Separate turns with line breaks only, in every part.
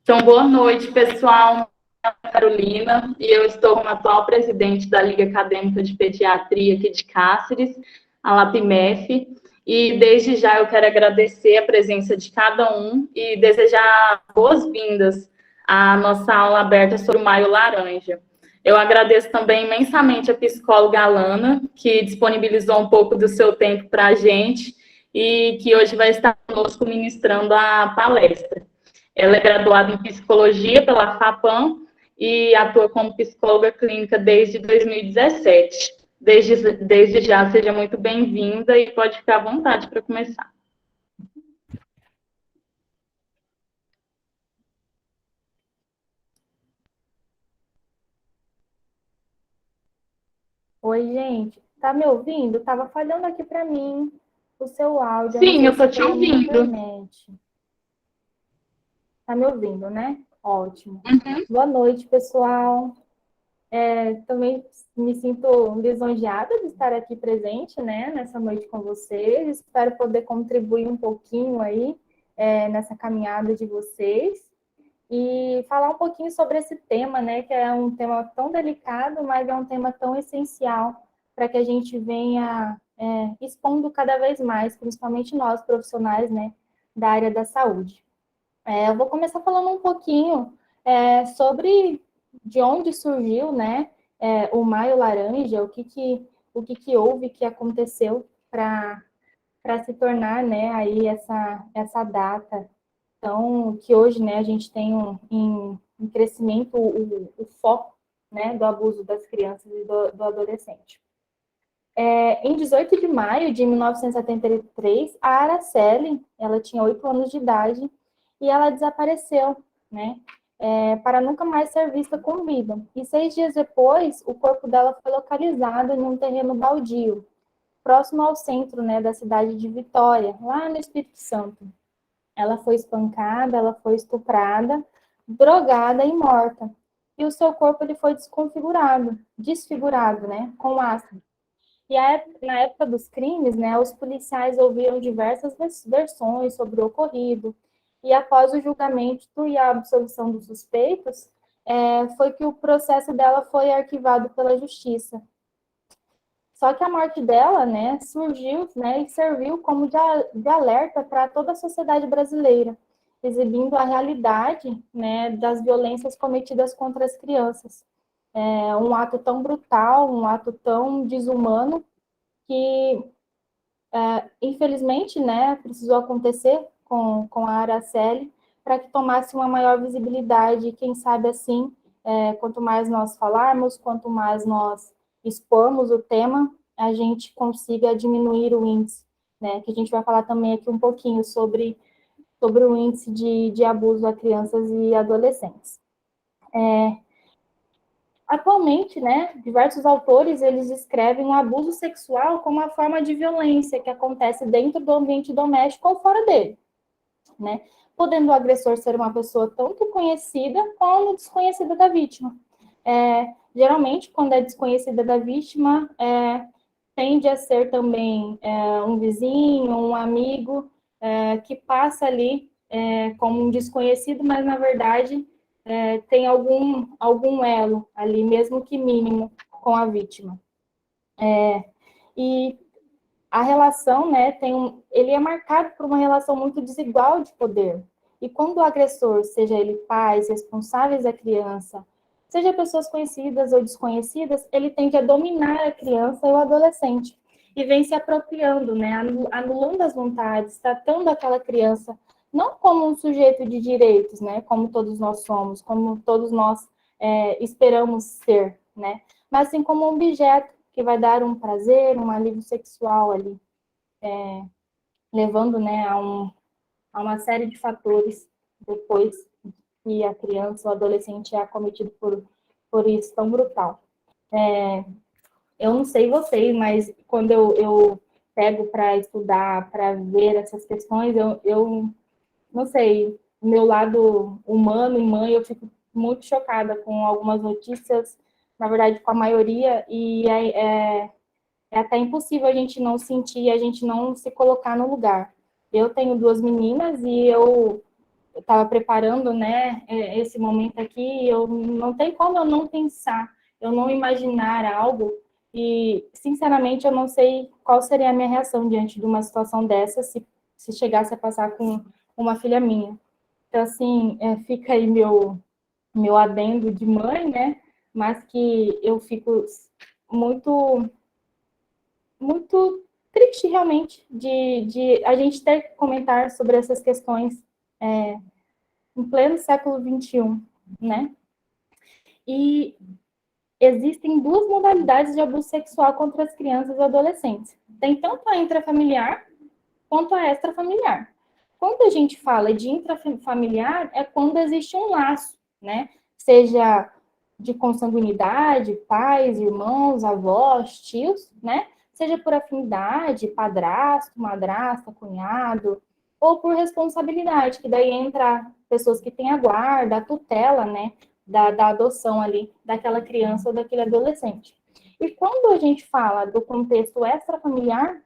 Então, boa noite, pessoal. Meu nome é Carolina e eu estou como atual presidente da Liga Acadêmica de Pediatria aqui de Cáceres, a LAPMEF, e desde já eu quero agradecer a presença de cada um e desejar boas-vindas à nossa aula aberta sobre o Maio Laranja. Eu agradeço também imensamente a psicóloga Alana, que disponibilizou um pouco do seu tempo para a gente e que hoje vai estar conosco ministrando a palestra. Ela é graduada em psicologia pela FAPAM e atua como psicóloga clínica desde 2017. Desde já, seja muito bem-vinda e pode ficar à vontade para começar.
Oi, gente. Tá me ouvindo? Tava falhando aqui para mim o seu áudio. Eu não
Sim, eu
sei se
estou te
foi a minha
ouvindo.
internet. Tá me ouvindo, né? Ótimo.
Uhum.
Boa noite, pessoal. Também me sinto lisonjeada de estar aqui presente, né, nessa noite com vocês. Espero poder contribuir um pouquinho aí, nessa caminhada de vocês. E falar um pouquinho sobre esse tema, né, que é um tema tão delicado, mas é um tema tão essencial para que a gente venha expondo cada vez mais, principalmente nós profissionais, né, da área da saúde. Eu vou começar falando um pouquinho sobre de onde surgiu, né, o Maio Laranja, o que houve, que aconteceu para se tornar, né, aí essa data. Então, que hoje, né, a gente tem em crescimento o foco, né, do abuso das crianças e do adolescente. Em 18 de maio de 1973, a Araceli, ela tinha 8 anos de idade e ela desapareceu, né, para nunca mais ser vista com vida. E 6 dias depois, o corpo dela foi localizado em um terreno baldio, próximo ao centro, né, da cidade de Vitória, lá no Espírito Santo. Ela foi espancada, ela foi estuprada, drogada e morta. E o seu corpo ele foi desfigurado, né, com ácido. E na época dos crimes, né, os policiais ouviram diversas versões sobre o ocorrido. E após o julgamento e a absolvição dos suspeitos, foi que o processo dela foi arquivado pela justiça. Só que a morte dela, né, surgiu, né, e serviu como de alerta para toda a sociedade brasileira, exibindo a realidade, né, das violências cometidas contra as crianças. Um ato tão brutal, um ato tão desumano, que, infelizmente, né, precisou acontecer com a Araceli, para que tomasse uma maior visibilidade, e quem sabe assim, quanto mais nós falarmos, quanto mais nós expormos o tema, a gente consiga diminuir o índice, né, que a gente vai falar também aqui um pouquinho sobre o índice de abuso a crianças e adolescentes. Atualmente, né, diversos autores, eles descrevem o abuso sexual como uma forma de violência que acontece dentro do ambiente doméstico ou fora dele, né? Podendo o agressor ser uma pessoa tanto conhecida como desconhecida da vítima. Geralmente, quando é desconhecida da vítima, tende a ser também um vizinho, um amigo, que passa ali como um desconhecido, mas na verdade tem algum elo ali, mesmo que mínimo, com a vítima. E a relação, né, ele é marcado por uma relação muito desigual de poder. E quando o agressor, seja ele pais, responsáveis da criança, seja pessoas conhecidas ou desconhecidas, ele tende a dominar a criança e o adolescente. E vem se apropriando, né, anulando as vontades, tratando aquela criança não como um sujeito de direitos, né, como todos nós somos, como todos nós esperamos ser, né, mas sim como um objeto que vai dar um prazer, um alívio sexual ali, levando, né, a uma série de fatores depois que a criança ou adolescente é acometido por isso tão brutal. Eu não sei vocês, mas quando eu pego para estudar, para ver essas questões, eu não sei, o meu lado humano e mãe, eu fico muito chocada com algumas notícias, na verdade, com a maioria, e é até impossível a gente não sentir, a gente não se colocar no lugar. Eu tenho 2 meninas e eu estava preparando, né, esse momento aqui, eu não tem como eu não pensar, eu não imaginar algo, e, sinceramente, eu não sei qual seria a minha reação diante de uma situação dessa, se chegasse a passar com uma filha minha. Então, assim, fica aí meu adendo de mãe, né, mas que eu fico muito, muito triste, realmente, de a gente ter que comentar sobre essas questões em pleno século XXI, né? E existem duas modalidades de abuso sexual contra as crianças e adolescentes. Tem tanto a intrafamiliar quanto a extrafamiliar. Quando a gente fala de intrafamiliar, é quando existe um laço, né? Seja de consanguinidade, pais, irmãos, avós, tios, né? Seja por afinidade, padrasto, madrasta, cunhado, ou por responsabilidade, que daí entra pessoas que têm a guarda, a tutela, né? Da adoção ali, daquela criança ou daquele adolescente. E quando a gente fala do contexto extrafamiliar,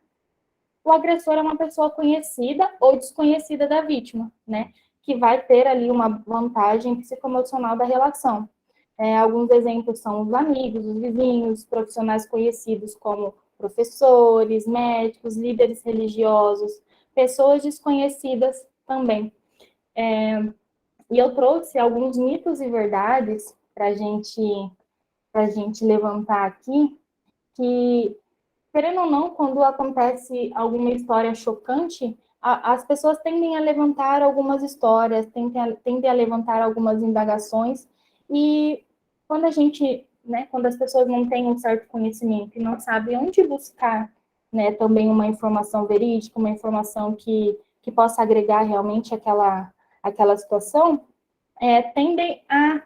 o agressor é uma pessoa conhecida ou desconhecida da vítima, né? Que vai ter ali uma vantagem psicoemocional da relação. Alguns exemplos são os amigos, os vizinhos, profissionais conhecidos como professores, médicos, líderes religiosos, pessoas desconhecidas também. E eu trouxe alguns mitos e verdades para a gente levantar aqui, que, querendo ou não, quando acontece alguma história chocante, as pessoas tendem a levantar algumas histórias, tendem a levantar algumas indagações, e quando a gente, né, quando as pessoas não têm um certo conhecimento e não sabem onde buscar, né, também uma informação verídica, uma informação que possa agregar realmente aquela situação, tendem a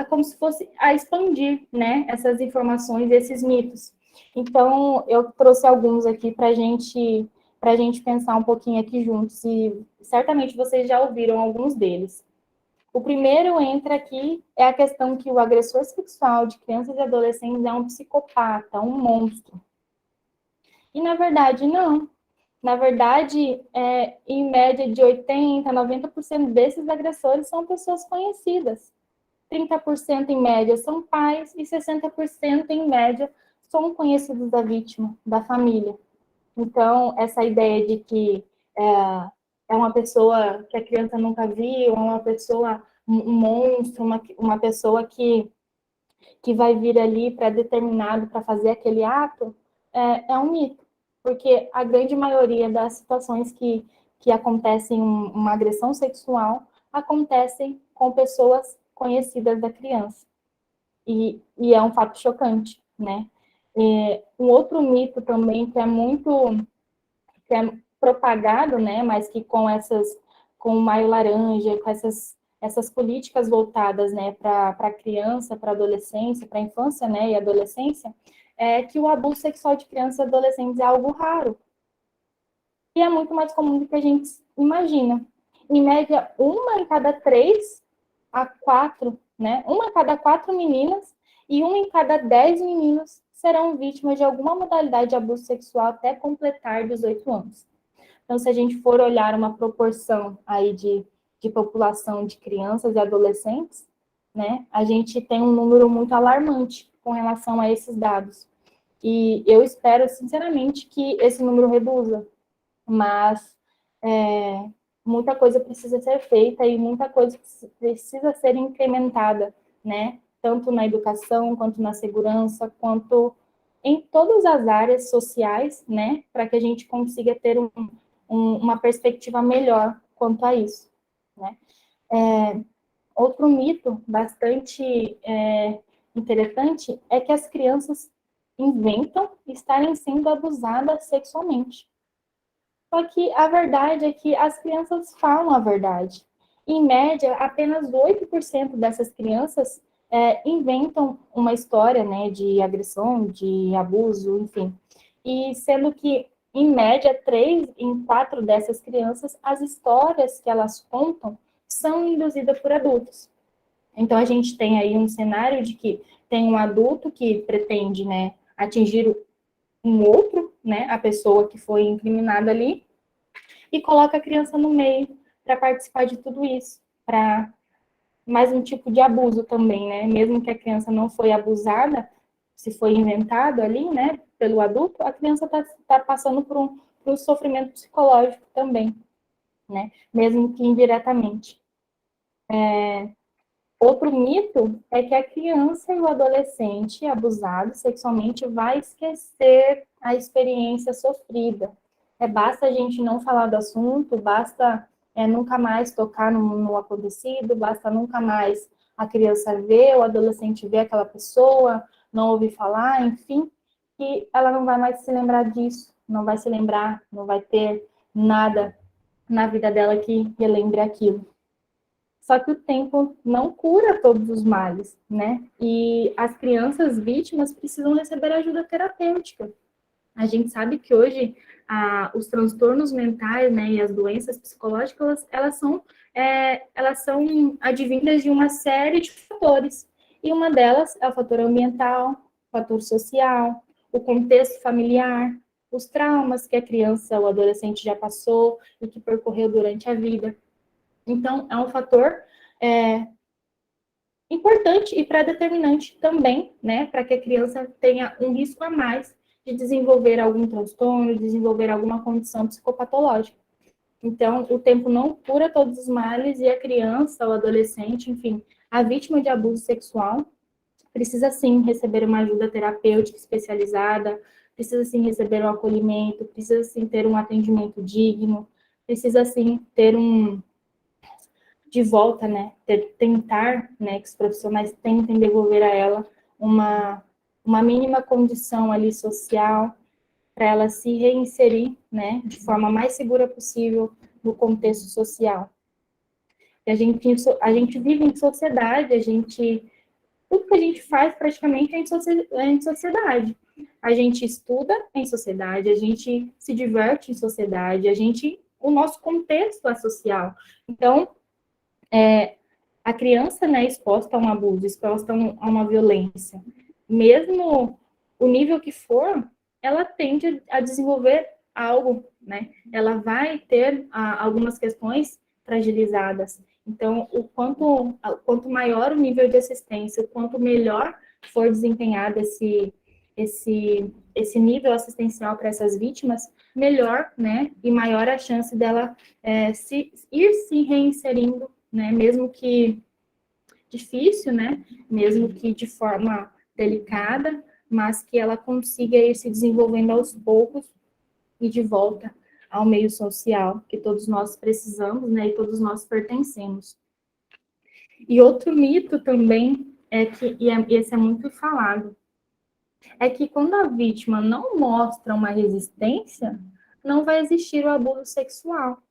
como se fosse a expandir, né, essas informações, esses mitos. Então, eu trouxe alguns aqui para a gente pensar um pouquinho aqui juntos, e certamente vocês já ouviram alguns deles. O primeiro entra aqui é a questão que o agressor sexual de crianças e adolescentes é um psicopata, um monstro. E, na verdade, não. Na verdade, em média de 80% a 90% desses agressores são pessoas conhecidas. 30% em média são pais e 60% em média são conhecidos da vítima, da família. Então, essa ideia de que é uma pessoa que a criança nunca viu, é uma pessoa, um monstro, uma pessoa que vai vir ali para determinado, para fazer aquele ato, é um mito. Porque a grande maioria das situações que acontecem uma agressão sexual acontecem com pessoas conhecidas da criança. E é um fato chocante, né? Um outro mito também que é propagado, né? Mas que com o Maio Laranja, com essas políticas voltadas, né, para a criança, para a adolescência, para a infância, né, e adolescência, é que o abuso sexual de crianças e adolescentes é algo raro. E é muito mais comum do que a gente imagina. Em média, 1 em cada 3 a 4, né? 1 em cada 4 meninas e 1 em cada 10 meninos serão vítimas de alguma modalidade de abuso sexual até completar 18 anos. Então, se a gente for olhar uma proporção aí de população de crianças e adolescentes, né, a gente tem um número muito alarmante com relação a esses dados. E eu espero, sinceramente, que esse número reduza, mas muita coisa precisa ser feita e muita coisa precisa ser incrementada, né? Tanto na educação, quanto na segurança, quanto em todas as áreas sociais, né? Para que a gente consiga ter uma perspectiva melhor quanto a isso, né? Outro mito bastante interessante é que as crianças inventam estarem sendo abusadas sexualmente. Só que a verdade é que as crianças falam a verdade. Em média, apenas 8% dessas crianças inventam uma história, né, de agressão, de abuso, enfim. E sendo que, em média, 3 em 4 dessas crianças, as histórias que elas contam são induzidas por adultos. Então, a gente tem aí um cenário de que tem um adulto que pretende, né, atingir um outro, né, a pessoa que foi incriminada ali, e coloca a criança no meio para participar de tudo isso, para mais um tipo de abuso também, né? Mesmo que a criança não foi abusada, se foi inventado ali, né, pelo adulto, a criança tá passando por um sofrimento psicológico também, né? Mesmo que indiretamente. Outro mito é que a criança e o adolescente abusado sexualmente vai esquecer a experiência sofrida. Basta a gente não falar do assunto, basta nunca mais tocar no acontecido, basta nunca mais a criança ver, o adolescente ver aquela pessoa, não ouvir falar, enfim, que ela não vai mais se lembrar disso, não vai se lembrar, não vai ter nada na vida dela que relembre aquilo. Só que o tempo não cura todos os males, né? E as crianças vítimas precisam receber ajuda terapêutica. A gente sabe que hoje os transtornos mentais, né, e as doenças psicológicas, elas são advindas de uma série de fatores. E uma delas é o fator ambiental, o fator social, o contexto familiar, os traumas que a criança ou adolescente já passou e que percorreu durante a vida. Então, é um fator importante e pré-determinante também, né, para que a criança tenha um risco a mais de desenvolver algum transtorno, desenvolver alguma condição psicopatológica. Então, o tempo não cura todos os males e a criança, o adolescente, enfim, a vítima de abuso sexual precisa sim receber uma ajuda terapêutica especializada, precisa sim receber um acolhimento, precisa sim ter um atendimento digno, precisa sim ter de volta, né, tentar, né, que os profissionais tentem devolver a ela uma mínima condição ali social para ela se reinserir, né, de forma mais segura possível no contexto social. E a gente vive em sociedade, tudo que a gente faz praticamente é em sociedade. A gente estuda em sociedade, a gente se diverte em sociedade, o nosso contexto é social. Então, a criança, né, exposta a um abuso, exposta a uma violência, mesmo o nível que for, ela tende a desenvolver algo, né? Ela vai ter algumas questões fragilizadas. Então, quanto maior o nível de assistência, o quanto melhor for desempenhado esse nível assistencial para essas vítimas, melhor, né? E maior a chance dela ir se reinserindo, né? Mesmo que difícil, né? Mesmo que de forma delicada, mas que ela consiga ir se desenvolvendo aos poucos e de volta ao meio social que todos nós precisamos, né? E todos nós pertencemos. E outro mito também esse é muito falado, é que quando a vítima não mostra uma resistência, não vai existir o abuso sexual.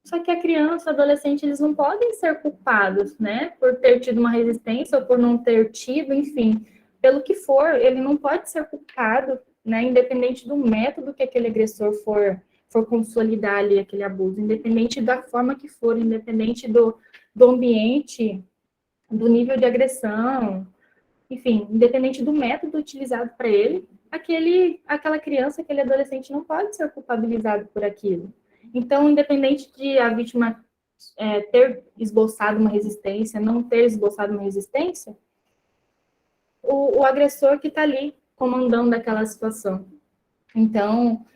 Só que a criança, o adolescente, eles não podem ser culpados, né, por ter tido uma resistência ou por não ter tido, enfim, pelo que for, ele não pode ser culpado, né, independente do método que aquele agressor for consolidar ali aquele abuso, independente da forma que for, independente do ambiente, do nível de agressão, enfim, independente do método utilizado para ele, aquela criança, aquele adolescente não pode ser culpabilizado por aquilo. Então, independente de a vítima ter esboçado uma resistência, não ter esboçado uma resistência, o agressor que está ali comandando aquela situação. Então,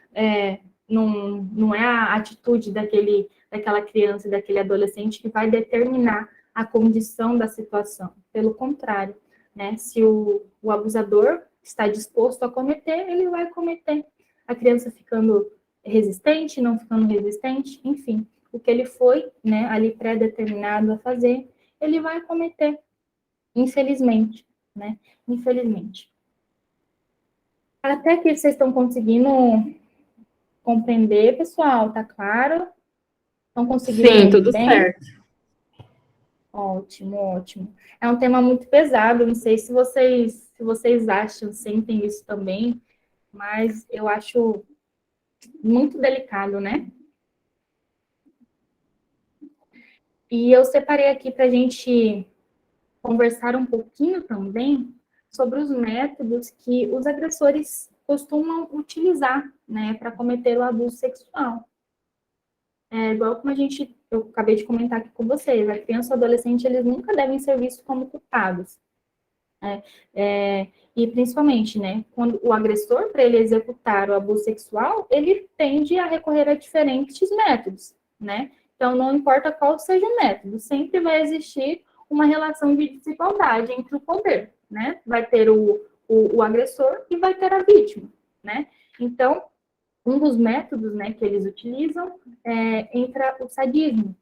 não é a atitude daquela criança, daquele adolescente que vai determinar a condição da situação. Pelo contrário, né? Se o abusador está disposto a cometer, ele vai cometer. A criança ficando resistente, não ficando resistente, enfim, o que ele foi, né, ali pré-determinado a fazer, ele vai cometer, infelizmente, né? Infelizmente. Até que vocês estão conseguindo compreender, pessoal, tá claro? Estão conseguindo
Sim,
ouvir
tudo
bem?
certo.
Ótimo, ótimo. É um tema muito pesado, não sei se vocês acham, sentem isso também, mas eu acho muito delicado, né? E eu separei aqui para a gente conversar um pouquinho também sobre os métodos que os agressores costumam utilizar, né, para cometer o abuso sexual. igual como eu acabei de comentar aqui com vocês, a criança e o adolescente, eles nunca devem ser vistos como culpados. E principalmente, né, quando o agressor, para ele executar o abuso sexual, ele tende a recorrer a diferentes métodos, né? Então, não importa qual seja o método, sempre vai existir uma relação de desigualdade entre o poder, né? Vai ter o agressor e vai ter a vítima, né? Então, um dos métodos, né, que eles utilizam entra o sadismo.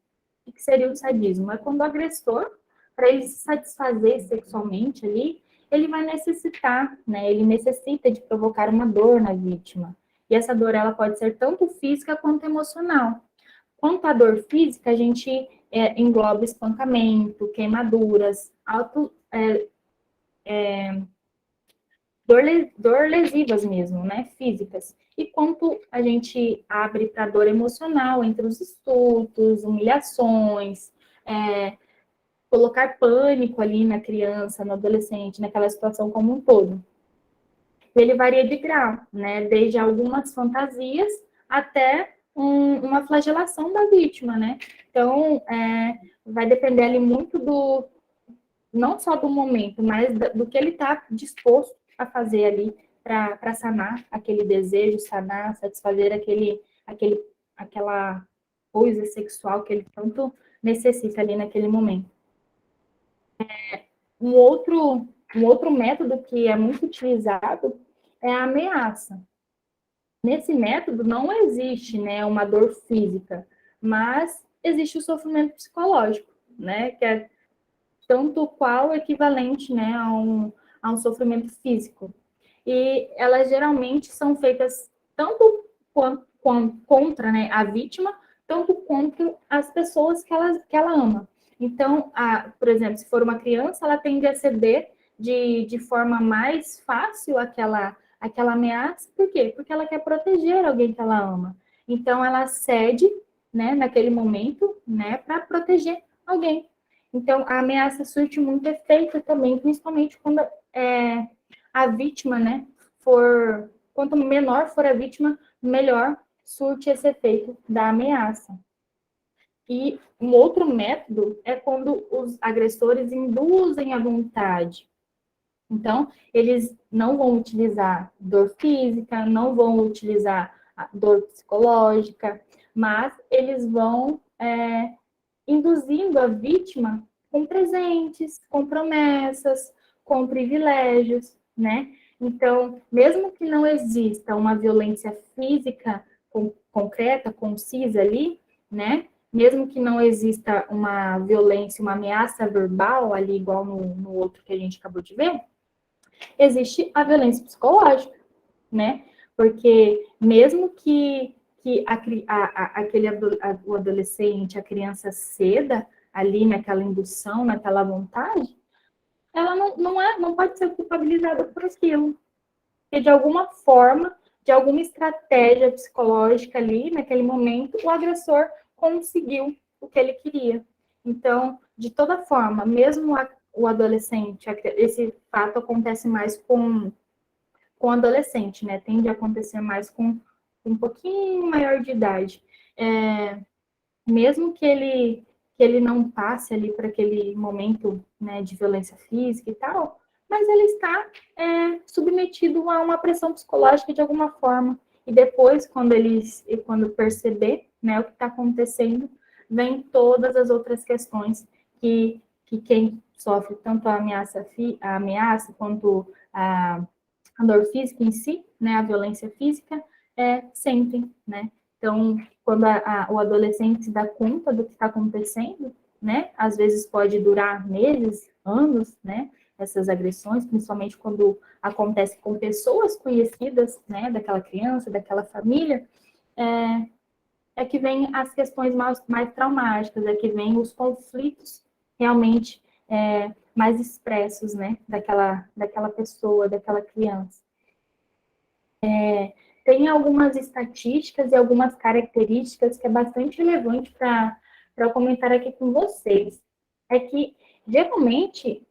O que seria o sadismo? É quando o agressor, para ele se satisfazer sexualmente ali, ele vai necessitar, né, ele necessita de provocar uma dor na vítima. E essa dor, ela pode ser tanto física quanto emocional. Quanto à dor física, a gente engloba espancamento, queimaduras, dor lesivas mesmo, né, físicas. E quanto a gente abre para dor emocional, entre os insultos, humilhações, colocar pânico ali na criança, no adolescente, naquela situação como um todo. Ele varia de grau, né, desde algumas fantasias até uma flagelação da vítima, né. Então, vai depender ali muito não só do momento, mas do que ele está disposto a fazer ali para sanar aquele desejo, satisfazer aquela coisa sexual que ele tanto necessita ali naquele momento. Um outro método que é muito utilizado é a ameaça. Nesse método não existe, né, uma dor física, mas existe o sofrimento psicológico, né, que é tanto qual equivalente, né, a um sofrimento físico. E elas geralmente são feitas tanto contra, né, a vítima, tanto contra as pessoas que ela ama. Então, por exemplo, se for uma criança, ela tende a ceder de forma mais fácil aquela ameaça. Por quê? Porque ela quer proteger alguém que ela ama. Então, ela cede, né, naquele momento, né, para proteger alguém. Então, a ameaça surte muito efeito também, principalmente quando a vítima, né, quanto menor for a vítima, melhor surte esse efeito da ameaça. E um outro método é quando os agressores induzem a vontade. Então, eles não vão utilizar dor física, não vão utilizar dor psicológica, mas eles vão induzindo a vítima com presentes, com promessas, com privilégios, né? Então, mesmo que não exista uma violência física concreta, concisa ali, né? Mesmo que não exista uma violência, uma ameaça verbal ali, igual no outro que a gente acabou de ver, existe a violência psicológica, né? Porque mesmo que o adolescente, a criança ceda ali naquela indução, naquela vontade, ela não pode ser culpabilizada por aquilo. Porque de alguma forma, de alguma estratégia psicológica ali, naquele momento, o agressor conseguiu o que ele queria. Então, de toda forma, mesmo o adolescente, esse fato acontece mais com adolescente, né? Tende a acontecer mais com um pouquinho maior de idade. Mesmo que ele não passe ali para aquele momento, né, de violência física e tal, mas ele está submetido a uma pressão psicológica de alguma forma. E depois, quando perceber, né, o que está acontecendo, vem todas as outras questões que quem sofre tanto a ameaça quanto a dor física em si, né, a violência física, sentem, né? Então, quando o adolescente se dá conta do que está acontecendo, né, às vezes pode durar meses, anos, né, essas agressões, principalmente quando acontece com pessoas conhecidas, né, daquela criança, daquela família, que vem as questões mais traumáticas, que vem os conflitos realmente mais expressos, né, daquela pessoa, daquela criança. Tem algumas estatísticas e algumas características que é bastante relevante para eu comentar aqui com vocês. É que, geralmente,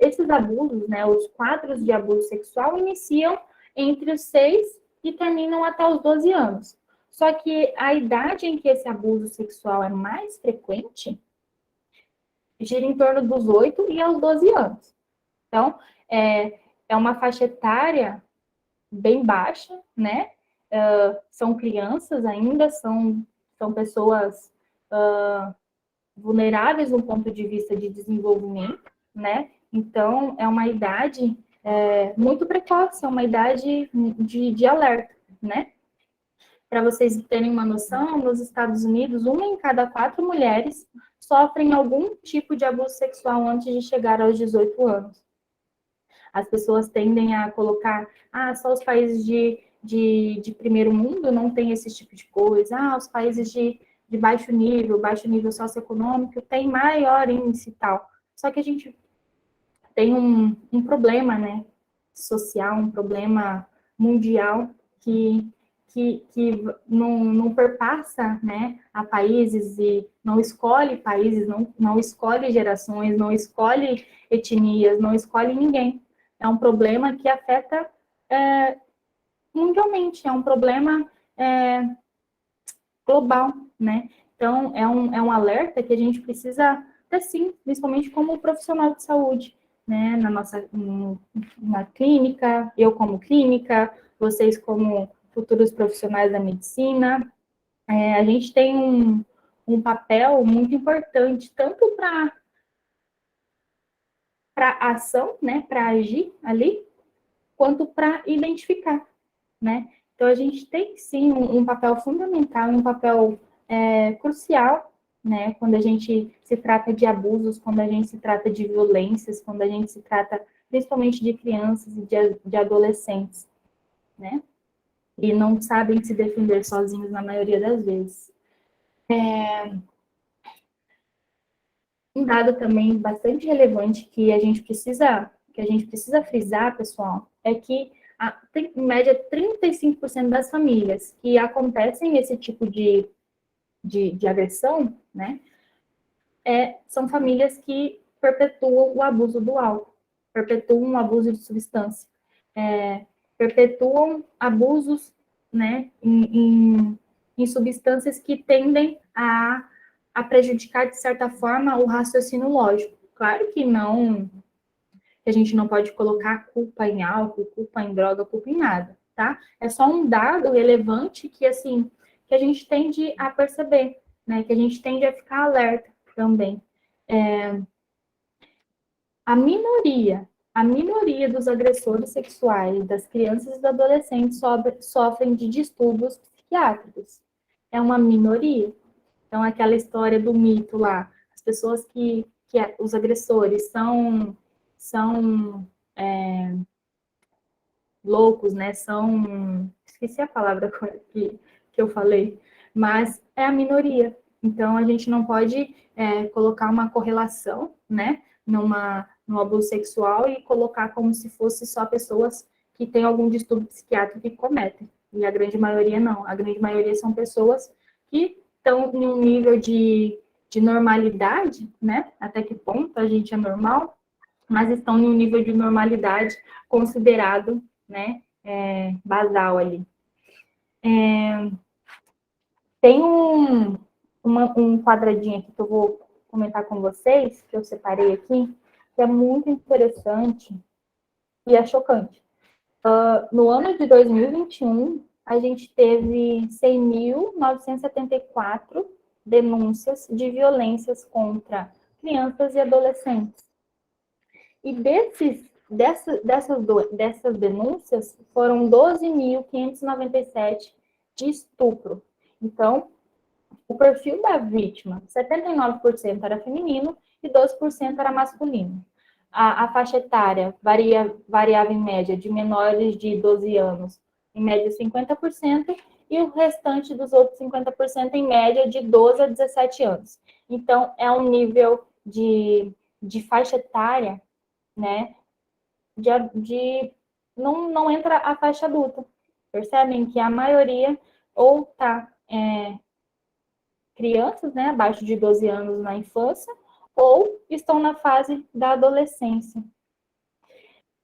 esses abusos, né, os quadros de abuso sexual, iniciam entre os 6 e terminam até os 12 anos. Só que a idade em que esse abuso sexual é mais frequente gira em torno dos 8 e aos 12 anos. Então, é uma faixa etária bem baixa, né? São crianças ainda, são pessoas vulneráveis no ponto de vista de desenvolvimento, né? Então, é uma idade muito precoce, é uma idade de alerta, né? Para vocês terem uma noção, nos Estados Unidos, 1 em cada 4 mulheres sofrem algum tipo de abuso sexual antes de chegar aos 18 anos. As pessoas tendem a colocar, só os países de primeiro mundo não tem esse tipo de coisa, os países de baixo nível socioeconômico, tem maior índice e tal. Só que a gente tem um problema, né, social, um problema mundial que não perpassa, né, a países e não escolhe países, não escolhe gerações, não escolhe etnias, não escolhe ninguém. É um problema que afeta mundialmente, é um problema global, né? Então, é um alerta que a gente precisa ter sim, principalmente como profissional de saúde, né? Na clínica, eu como clínica, vocês como futuros profissionais da medicina. A gente tem um papel muito importante, tanto para ação, né? Para agir ali, quanto para identificar, né? Então, a gente tem, sim, um papel fundamental, um papel crucial, né? Quando a gente se trata de abusos, quando a gente se trata de violências, quando a gente se trata, principalmente, de crianças e de adolescentes, né? E não sabem se defender sozinhos na maioria das vezes. Um dado também bastante relevante que a gente precisa frisar, pessoal, é que em média 35% das famílias que acontecem esse tipo de agressão, né, são famílias que perpetuam o abuso do álcool, perpetuam o abuso de substância, perpetuam abusos, né, em substâncias que tendem a prejudicar, de certa forma, o raciocínio lógico. Claro que não, que a gente não pode colocar culpa em álcool, culpa em droga, culpa em nada, tá? É só um dado relevante que, assim, que a gente tende a perceber, né? Que a gente tende a ficar alerta também. A minoria dos agressores sexuais das crianças e dos adolescentes sofrem de distúrbios psiquiátricos. É uma minoria. Então, aquela história do mito lá, as pessoas os agressores são loucos, né? Esqueci a palavra que eu falei, mas é a minoria. Então, a gente não pode colocar uma correlação, né? No abuso sexual e colocar como se fosse só pessoas que têm algum distúrbio psiquiátrico que cometem. E a grande maioria não. A grande maioria são pessoas que estão em um nível de normalidade, né? Até que ponto a gente é normal, mas estão em um nível de normalidade considerado, né, basal ali. Tem um quadradinho aqui que eu vou comentar com vocês, que eu separei aqui, que é muito interessante e é chocante. No ano de 2021, a gente teve 100.974 denúncias de violências contra crianças e adolescentes. E dessas denúncias, foram 12.597 de estupro. Então, o perfil da vítima, 79% era feminino e 12% era masculino. A faixa etária variava em média de menores de 12 anos, em média 50%, e o restante dos outros 50% em média de 12 a 17 anos. Então, é um nível de faixa etária, né, não entra a faixa adulta. Percebem que a maioria ou está crianças, né, abaixo de 12 anos na infância, ou estão na fase da adolescência.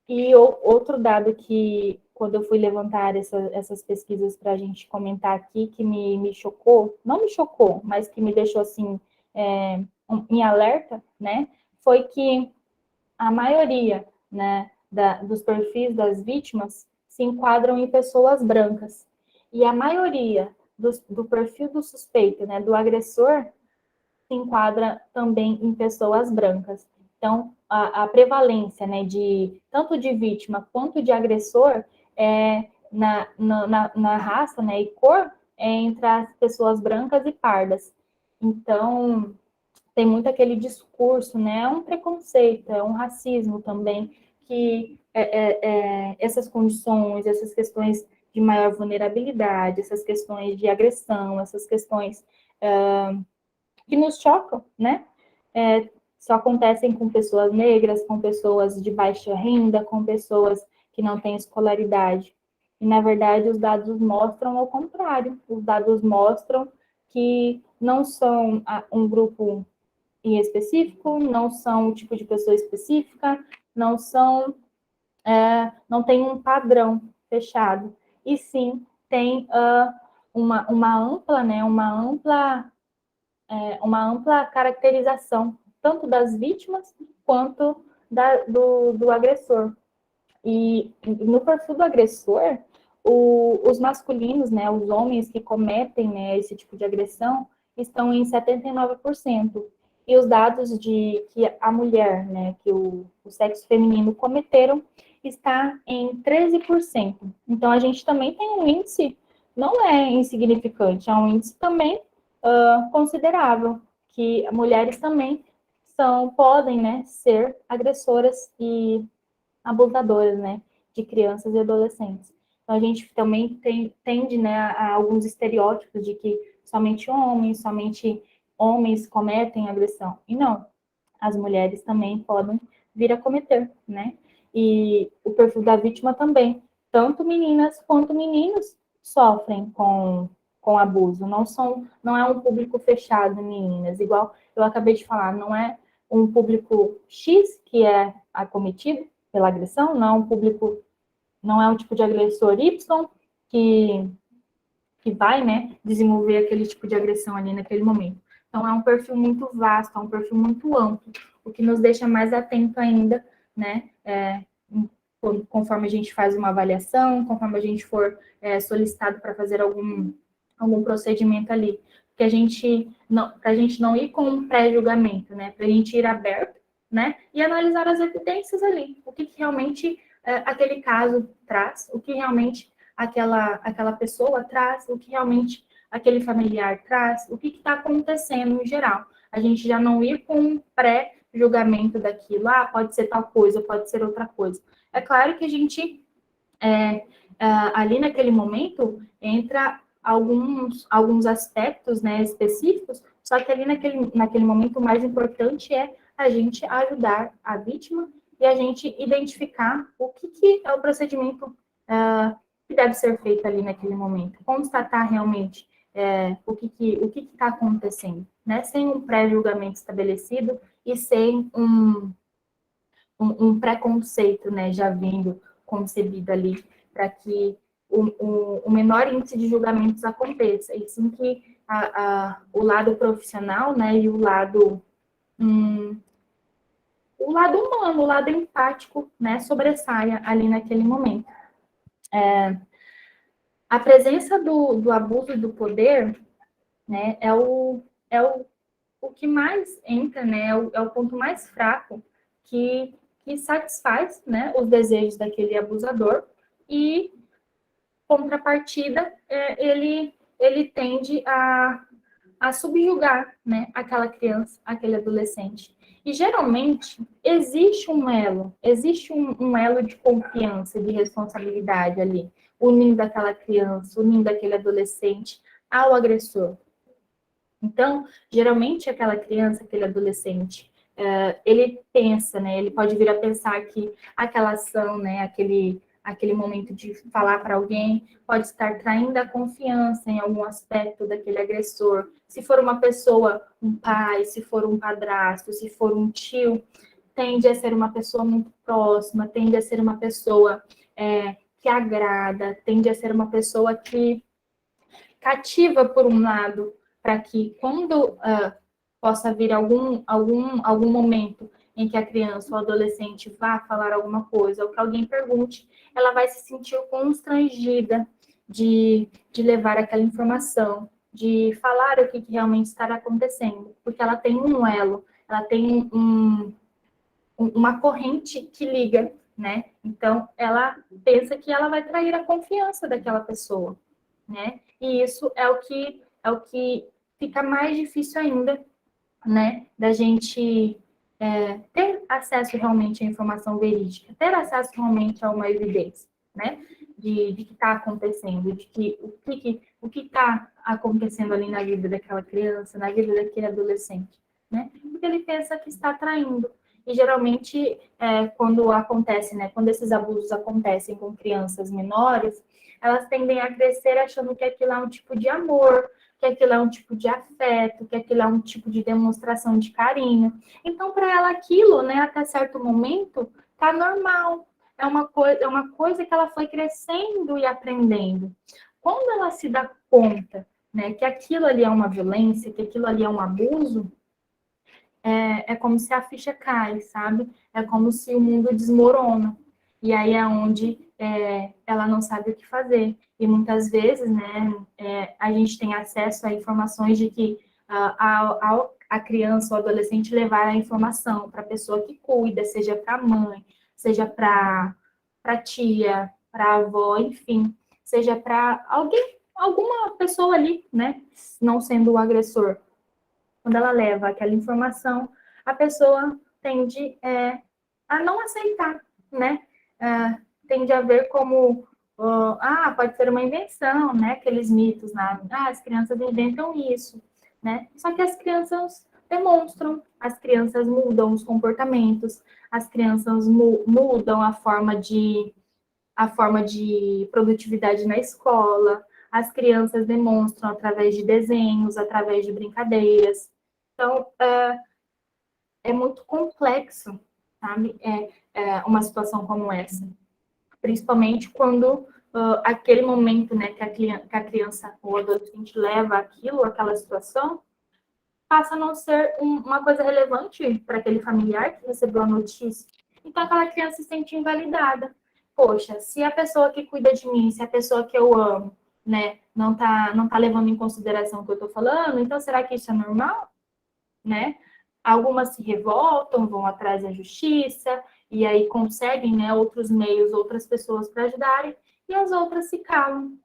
E outro dado que quando eu fui levantar essas pesquisas para a gente comentar aqui, que me chocou, não me chocou, mas que me deixou assim em alerta, né, foi que a maioria, né, dos perfis das vítimas se enquadram em pessoas brancas. E a maioria do perfil do suspeito, né, do agressor, se enquadra também em pessoas brancas. Então, a prevalência, né, tanto de vítima quanto de agressor na raça, né, e cor entre as pessoas brancas e pardas. Então, tem muito aquele discurso, né, é um preconceito, é um racismo também, que essas condições, essas questões de maior vulnerabilidade, essas questões de agressão, essas questões que nos chocam, né? Só acontecem com pessoas negras, com pessoas de baixa renda, com pessoas que não têm escolaridade. E, na verdade, os dados mostram ao contrário. Os dados mostram que não são um grupo em específico, não são um tipo de pessoa específica, não tem um padrão fechado. E sim, tem uma ampla, né, uma ampla caracterização, tanto das vítimas quanto do agressor. E no perfil do agressor, os masculinos, né, os homens que cometem, né, esse tipo de agressão, estão em 79%. E os dados de que a mulher, né, que o sexo feminino cometeram, está em 13%. Então, a gente também tem um índice, não é insignificante, é um índice também considerável, que mulheres também podem, né, ser agressoras e abusadoras, né, de crianças e adolescentes. Então, a gente também tende, né, a alguns estereótipos de que somente homens cometem agressão. E não, as mulheres também podem vir a cometer, né? E o perfil da vítima também. Tanto meninas quanto meninos sofrem com abuso. Não é um público fechado, meninas. Igual eu acabei de falar, não é um público X que é acometido pela agressão, não é um tipo de agressor Y que vai, né, desenvolver aquele tipo de agressão ali naquele momento. Então, é um perfil muito vasto, é um perfil muito amplo, o que nos deixa mais atento ainda, né, conforme a gente faz uma avaliação, conforme a gente for solicitado para fazer algum procedimento ali, para a gente não ir com um pré-julgamento, né, para a gente ir aberto, né, e analisar as evidências ali, o que realmente aquele caso traz, o que realmente aquela pessoa traz, o que realmente aquele familiar traz, o que está acontecendo em geral. A gente já não ir com um pré-julgamento daquilo, pode ser tal coisa, pode ser outra coisa. É claro que a gente, ali naquele momento, entra alguns aspectos, né, específicos, só que ali naquele momento o mais importante é a gente ajudar a vítima e a gente identificar o que é o procedimento que deve ser feito ali naquele momento, constatar realmente o que está acontecendo, né? Sem um pré-julgamento estabelecido e sem um preconceito, né, já vindo concebido ali, para que o menor índice de julgamentos aconteça, e sim que o lado profissional, né, e o lado humano, o lado empático, né, sobressaia ali naquele momento. A presença do abuso do poder, né, é o que mais entra, né, é o ponto mais fraco que satisfaz, né, os desejos daquele abusador e, contrapartida, ele tende a subjugar, né, aquela criança, aquele adolescente. E, geralmente, existe um elo de confiança, de responsabilidade ali, unindo aquela criança, unindo aquele adolescente ao agressor. Então, geralmente, aquela criança, aquele adolescente, ele pensa, né, ele pode vir a pensar que aquela ação, né, aquele momento de falar para alguém, pode estar traindo a confiança em algum aspecto daquele agressor. Se for uma pessoa, um pai, se for um padrasto, se for um tio, tende a ser uma pessoa muito próxima, tende a ser uma pessoa que agrada, tende a ser uma pessoa que cativa por um lado, para que quando possa vir algum momento em que a criança ou adolescente vá falar alguma coisa, ou que alguém pergunte, ela vai se sentir constrangida de levar aquela informação, de falar o que realmente está acontecendo, porque ela tem um elo, ela tem uma corrente que liga, né? Então, ela pensa que ela vai trair a confiança daquela pessoa, né? E isso é o que fica mais difícil ainda, né? Da gente ter acesso realmente à informação verídica, ter acesso realmente a uma evidência, né? De que está acontecendo, de que o que está acontecendo ali na vida daquela criança, na vida daquele adolescente, né? Porque ele pensa que está traindo. E geralmente, quando acontece, né? Quando esses abusos acontecem com crianças menores, elas tendem a crescer achando que aquilo é um tipo de amor, que aquilo é um tipo de afeto, que aquilo é um tipo de demonstração de carinho. Então, para ela, aquilo, né, até certo momento, tá normal. É uma coisa que ela foi crescendo e aprendendo. Quando ela se dá conta, né, que aquilo ali é uma violência, que aquilo ali é um abuso, é como se a ficha cai, sabe? É como se o mundo desmorona. E aí é onde ela não sabe o que fazer. E muitas vezes, né, a gente tem acesso a informações de que a criança ou adolescente levar a informação para a pessoa que cuida, seja para a mãe, seja para a tia, para a avó, enfim, seja para alguém, alguma pessoa ali, né, não sendo o agressor. Quando ela leva aquela informação, a pessoa tende a não aceitar, né? Tende a ver como, pode ser uma invenção, né? Aqueles mitos, né? As crianças inventam isso, né? Só que as crianças demonstram, as crianças mudam os comportamentos, as crianças mudam a forma de produtividade na escola, as crianças demonstram através de desenhos, através de brincadeiras. Então, é muito complexo, sabe? Uma situação como essa. Principalmente quando aquele momento, né, que a criança ou adolescente leva aquilo, aquela situação, passa a não ser uma coisa relevante para aquele familiar que recebeu a notícia. Então, aquela criança se sente invalidada. Poxa, se a pessoa que cuida de mim, se a pessoa que eu amo, né, não tá levando em consideração o que eu estou falando, então será que isso é normal? Né? Algumas se revoltam, vão atrás da justiça, e aí conseguem, né, outros meios, outras pessoas para ajudarem, e as outras se calam,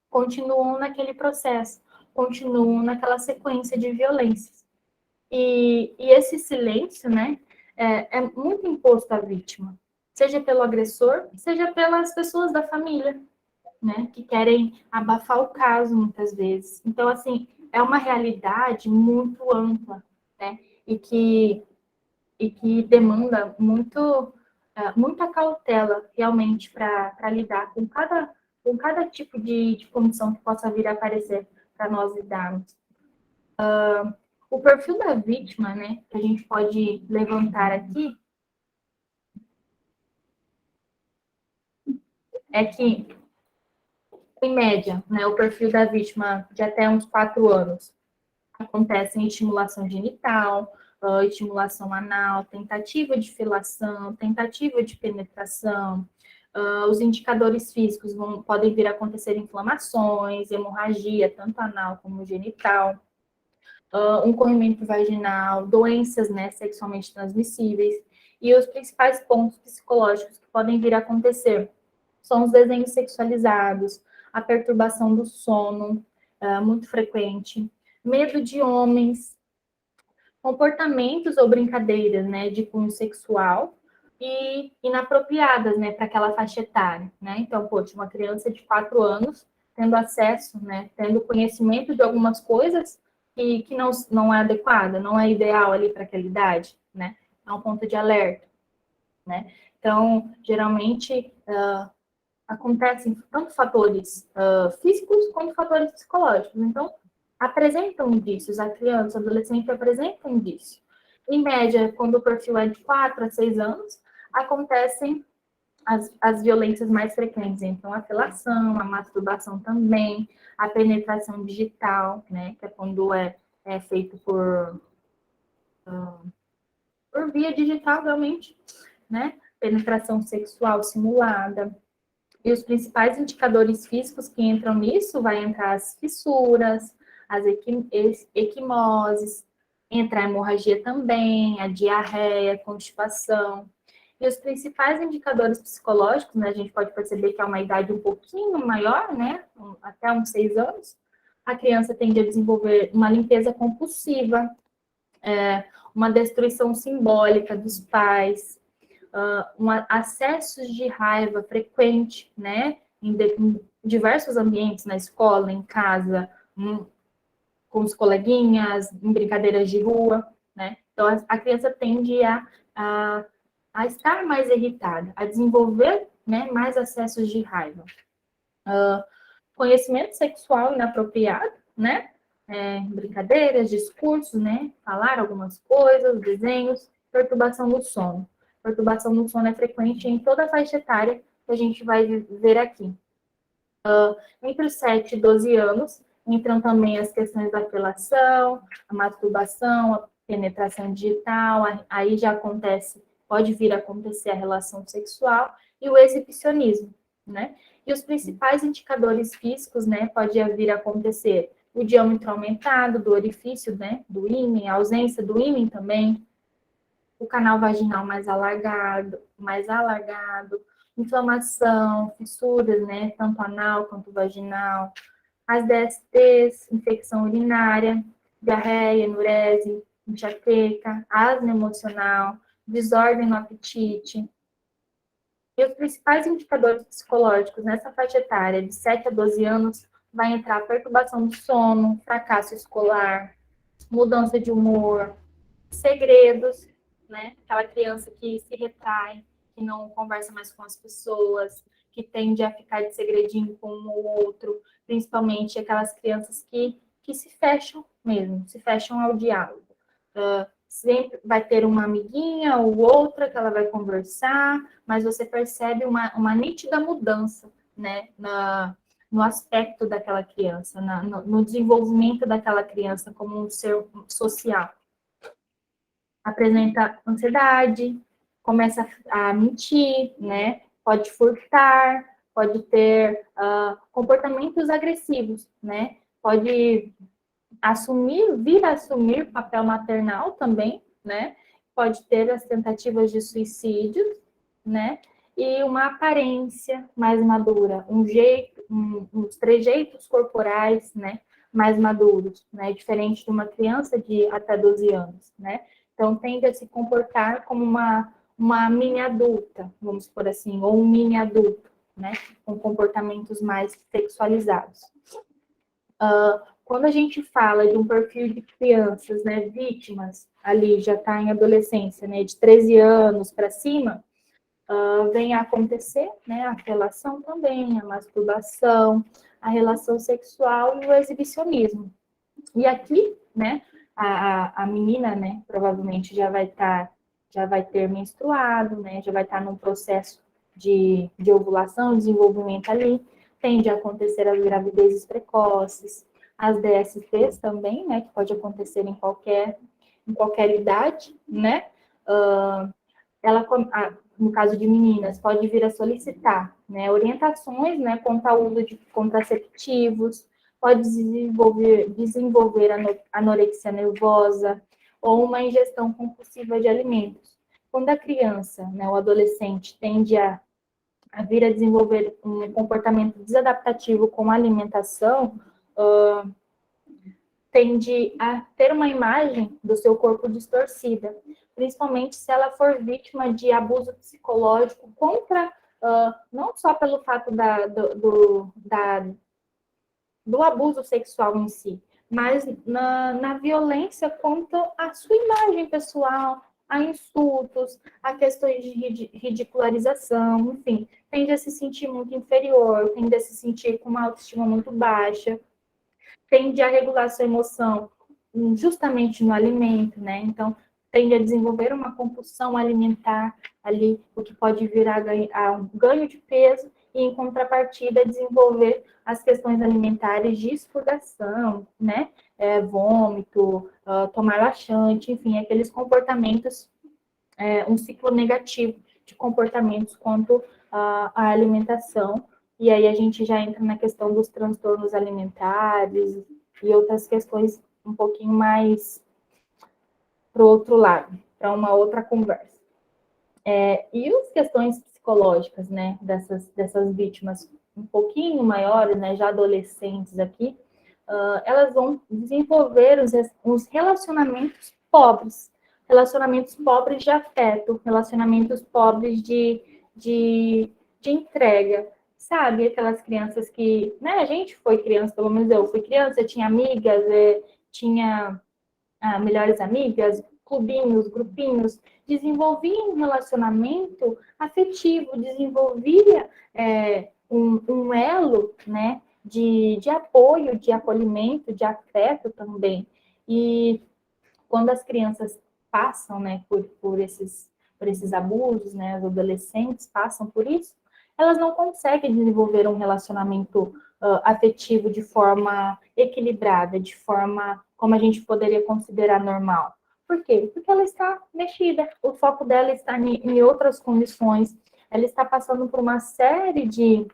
continuam naquele processo, continuam naquela sequência de violências. E esse silêncio, né, é muito imposto à vítima, seja pelo agressor, seja pelas pessoas da família, né, que querem abafar o caso muitas vezes. Então, assim, é uma realidade muito ampla, né, e que demanda muita cautela realmente para lidar com cada tipo de condição que possa vir a aparecer para nós lidarmos. O perfil da vítima, né, que a gente pode levantar aqui, é que, em média, né, o perfil da vítima de até uns 4 anos acontece em estimulação genital, estimulação anal, tentativa de felação, tentativa de penetração. Os indicadores físicos podem vir a acontecer inflamações, hemorragia, tanto anal como genital, um corrimento vaginal, doenças, né, sexualmente transmissíveis. E os principais pontos psicológicos que podem vir a acontecer são os desenhos sexualizados, a perturbação do sono, muito frequente, medo de homens, comportamentos ou brincadeiras, né, de cunho sexual e inapropriadas, né, para aquela faixa etária, né? Então, poxa, uma criança de 4 anos tendo acesso, né, tendo conhecimento de algumas coisas que não é adequada, não é ideal ali para aquela idade, né? É um ponto de alerta, né? Então, geralmente, acontecem tanto fatores físicos quanto fatores psicológicos. Então, apresentam indícios, a criança, o adolescente apresentam indícios. Em média, quando o perfil é de 4 a 6 anos, acontecem as violências mais frequentes entram a felação, a masturbação também, a penetração digital, né, que é quando é feito por via digital, realmente, né, penetração sexual simulada. E os principais indicadores físicos que entram nisso vai entrar as fissuras, as equimoses, entra a hemorragia também, a diarreia, constipação. E os principais indicadores psicológicos, né, a gente pode perceber que é uma idade um pouquinho maior, né, até uns 6 anos, a criança tende a desenvolver uma limpeza compulsiva, uma destruição simbólica dos pais, acessos de raiva frequente, né, em diversos ambientes, na escola, em casa, com os coleguinhas, em brincadeiras de rua, né? Então, a criança tende a estar mais irritada, a desenvolver, né, mais acessos de raiva. Conhecimento sexual inapropriado, né? Brincadeiras, discursos, né? Falar algumas coisas, desenhos, perturbação do sono. Perturbação do sono é frequente em toda a faixa etária que a gente vai ver aqui. Entre os 7 e 12 anos, entram também as questões da felação, a masturbação, a penetração digital, aí já acontece, pode vir a acontecer a relação sexual e o exibicionismo, né? E os principais indicadores físicos, né, pode vir a acontecer o diâmetro aumentado do orifício, né, do ímen, a ausência do ímen também, o canal vaginal mais alargado, inflamação, fissuras, né, tanto anal quanto vaginal, as DSTs, infecção urinária, diarreia, enurese, enxaqueca, asma emocional, desordem no apetite. E os principais indicadores psicológicos nessa faixa etária, de 7 a 12 anos, vai entrar perturbação do sono, fracasso escolar, mudança de humor, segredos, né? Aquela criança que se retrai, que não conversa mais com as pessoas, que tende a ficar de segredinho com um ou outro, principalmente aquelas crianças que se fecham mesmo, se fecham ao diálogo. Sempre vai ter uma amiguinha ou outra que ela vai conversar, mas você percebe uma nítida mudança, né, no aspecto daquela criança, no desenvolvimento daquela criança como um ser social. Apresenta ansiedade, começa a mentir, né, pode furtar, pode ter comportamentos agressivos, né, pode vir a assumir papel maternal também, né? Pode ter as tentativas de suicídio, né? E uma aparência mais madura, uns trejeitos corporais, né? Mais maduros, né? Diferente de uma criança de até 12 anos, né? Então, tende a se comportar como uma mini adulta, vamos por assim, ou um mini adulto, né? Com comportamentos mais sexualizados. Quando a gente fala de um perfil de crianças, né, vítimas, ali já está em adolescência, né, de 13 anos para cima, vem a acontecer, né, a felação também, a masturbação, a relação sexual e o exibicionismo. E aqui, né, a menina, né, provavelmente já vai ter menstruado, né, já vai estar num processo de ovulação, desenvolvimento ali, tende a acontecer as gravidezes precoces, as DSTs também, né, que pode acontecer em qualquer idade, né, no caso de meninas, pode vir a solicitar, né, orientações, né, quanto ao uso de contraceptivos, pode desenvolver anorexia nervosa ou uma ingestão compulsiva de alimentos. Quando a criança, né, o adolescente, tende a vir a desenvolver um comportamento desadaptativo com a alimentação, tende a ter uma imagem do seu corpo distorcida, principalmente se ela for vítima de abuso psicológico não só pelo fato do abuso sexual em si, mas na violência contra a sua imagem pessoal, a insultos, a questões de ridicularização, enfim, tende a se sentir muito inferior, tende a se sentir com uma autoestima muito baixa, tende a regular sua emoção justamente no alimento, né? Então, tende a desenvolver uma compulsão alimentar ali o que pode virar a um ganho de peso e, em contrapartida, desenvolver as questões alimentares de expurgação, né? Vômito, tomar laxante, enfim, aqueles comportamentos, um ciclo negativo de comportamentos quanto à alimentação. E aí a gente já entra na questão dos transtornos alimentares e outras questões um pouquinho mais para o outro lado, para uma outra conversa. E as questões psicológicas, né, dessas vítimas um pouquinho maiores, né, já adolescentes aqui, elas vão desenvolver os relacionamentos pobres de afeto, relacionamentos pobres de entrega, sabe? Aquelas crianças que, né, a gente foi criança, pelo menos eu fui criança, tinha amigas, tinha melhores amigas, clubinhos, grupinhos, desenvolvia um relacionamento afetivo, desenvolvia um elo, né, de apoio, de acolhimento, de afeto também. E quando as crianças passam, né, por esses abusos, né, os adolescentes passam por isso, elas não conseguem desenvolver um relacionamento afetivo de forma equilibrada, de forma como a gente poderia considerar normal. Por quê? Porque ela está mexida, o foco dela está em outras condições, ela está passando por uma série de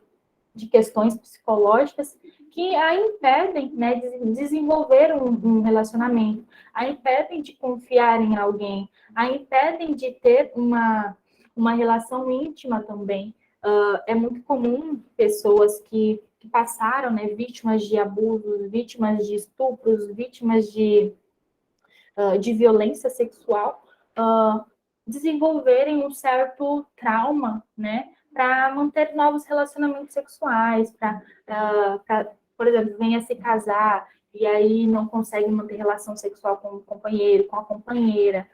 questões psicológicas que a impedem, né, de desenvolver um relacionamento, a impedem de confiar em alguém, a impedem de ter uma relação íntima também. É muito comum pessoas que passaram, né, vítimas de abusos, vítimas de estupros, vítimas de violência sexual, desenvolverem um certo trauma, né, para manter novos relacionamentos sexuais, por exemplo, venha se casar e aí não consegue manter relação sexual com o companheiro, com a companheira.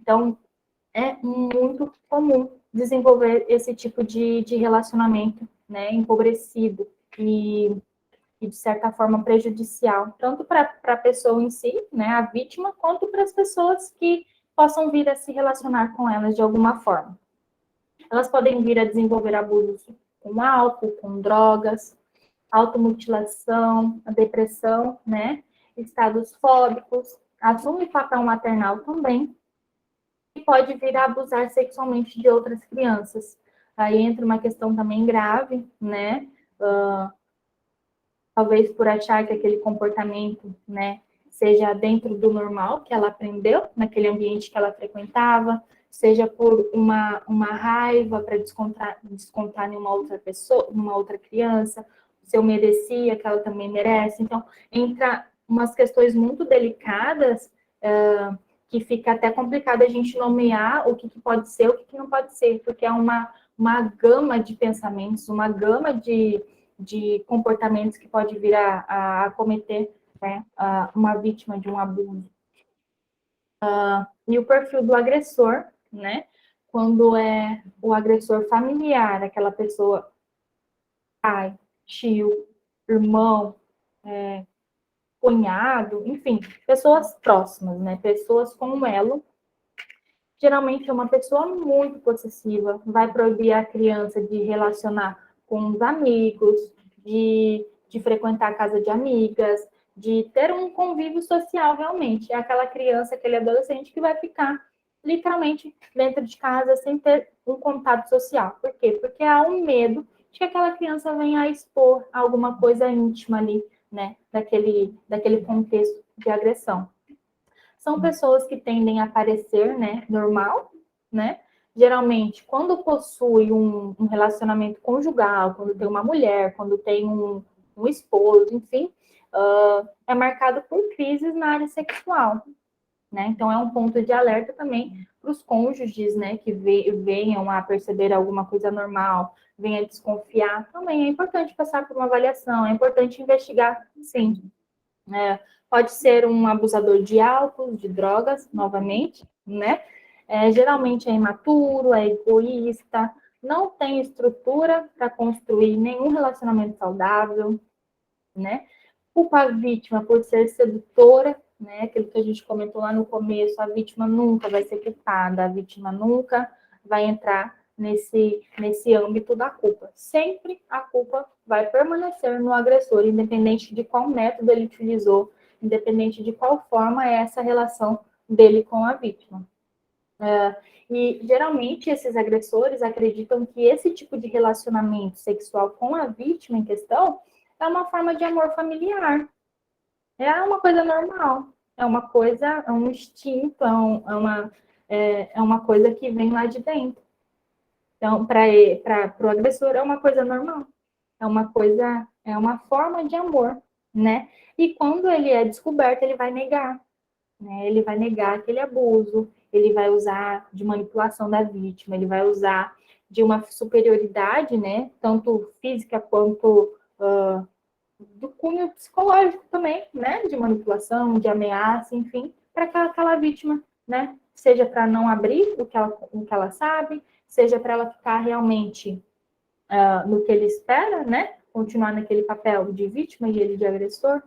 Então, é muito comum desenvolver esse tipo de relacionamento, né, empobrecido e de certa forma prejudicial, tanto para a pessoa em si, né, a vítima, quanto para as pessoas que possam vir a se relacionar com elas de alguma forma. Elas podem vir a desenvolver abusos com álcool, com drogas, automutilação, a depressão, né, estados fóbicos, assume papel maternal também, e pode vir a abusar sexualmente de outras crianças. Aí entra uma questão também grave, né, talvez por achar que aquele comportamento, né, seja dentro do normal que ela aprendeu naquele ambiente que ela frequentava, seja por uma raiva para descontar em uma outra pessoa, numa outra criança, se eu merecia, que ela também merece. Então, entra umas questões muito delicadas, que fica até complicado a gente nomear o que pode ser, o que não pode ser, porque é uma gama de pensamentos, uma gama de comportamentos que pode vir a cometer, né, uma vítima de um abuso. E o perfil do agressor, né, quando é o agressor familiar, aquela pessoa, pai, tio, irmão, cunhado, enfim, pessoas próximas, né, pessoas com um elo, geralmente é uma pessoa muito possessiva, vai proibir a criança de relacionar com os amigos, de frequentar a casa de amigas, de ter um convívio social realmente. É aquela criança, aquele adolescente que vai ficar literalmente dentro de casa sem ter um contato social. Por quê? Porque há um medo de que aquela criança venha a expor alguma coisa íntima ali, né, daquele contexto de agressão. São pessoas que tendem a parecer, né, normal, né? Geralmente, quando possui um relacionamento conjugal, quando tem uma mulher, quando tem um esposo, enfim, é marcado por crises na área sexual, né? Então, é um ponto de alerta também para os cônjuges, né, que venham a perceber alguma coisa normal, venham a desconfiar. Também é importante passar por uma avaliação, é importante investigar, sim. Pode ser um abusador de álcool, de drogas, novamente, né? Geralmente é imaturo, é egoísta, não tem estrutura para construir nenhum relacionamento saudável, né? Culpa a vítima por ser sedutora, né? Aquilo que a gente comentou lá no começo, a vítima nunca vai ser culpada, a vítima nunca vai entrar nesse âmbito da culpa. Sempre a culpa vai permanecer no agressor, independente de qual método ele utilizou, independente de qual forma é essa relação dele com a vítima. E geralmente esses agressores acreditam que esse tipo de relacionamento sexual com a vítima em questão é uma forma de amor familiar. É uma coisa normal, é uma coisa, é um instinto, é uma coisa que vem lá de dentro. Então, para o agressor é uma coisa normal, é uma forma de amor, né? E quando ele é descoberto, ele vai negar, né? Ele vai negar aquele abuso, ele vai usar de manipulação da vítima, ele vai usar de uma superioridade, né? Tanto física quanto do cunho psicológico também, né? De manipulação, de ameaça, enfim, para aquela vítima, né? Seja para não abrir o que ela sabe, seja para ela ficar realmente no que ele espera, né? Continuar naquele papel de vítima e ele de agressor.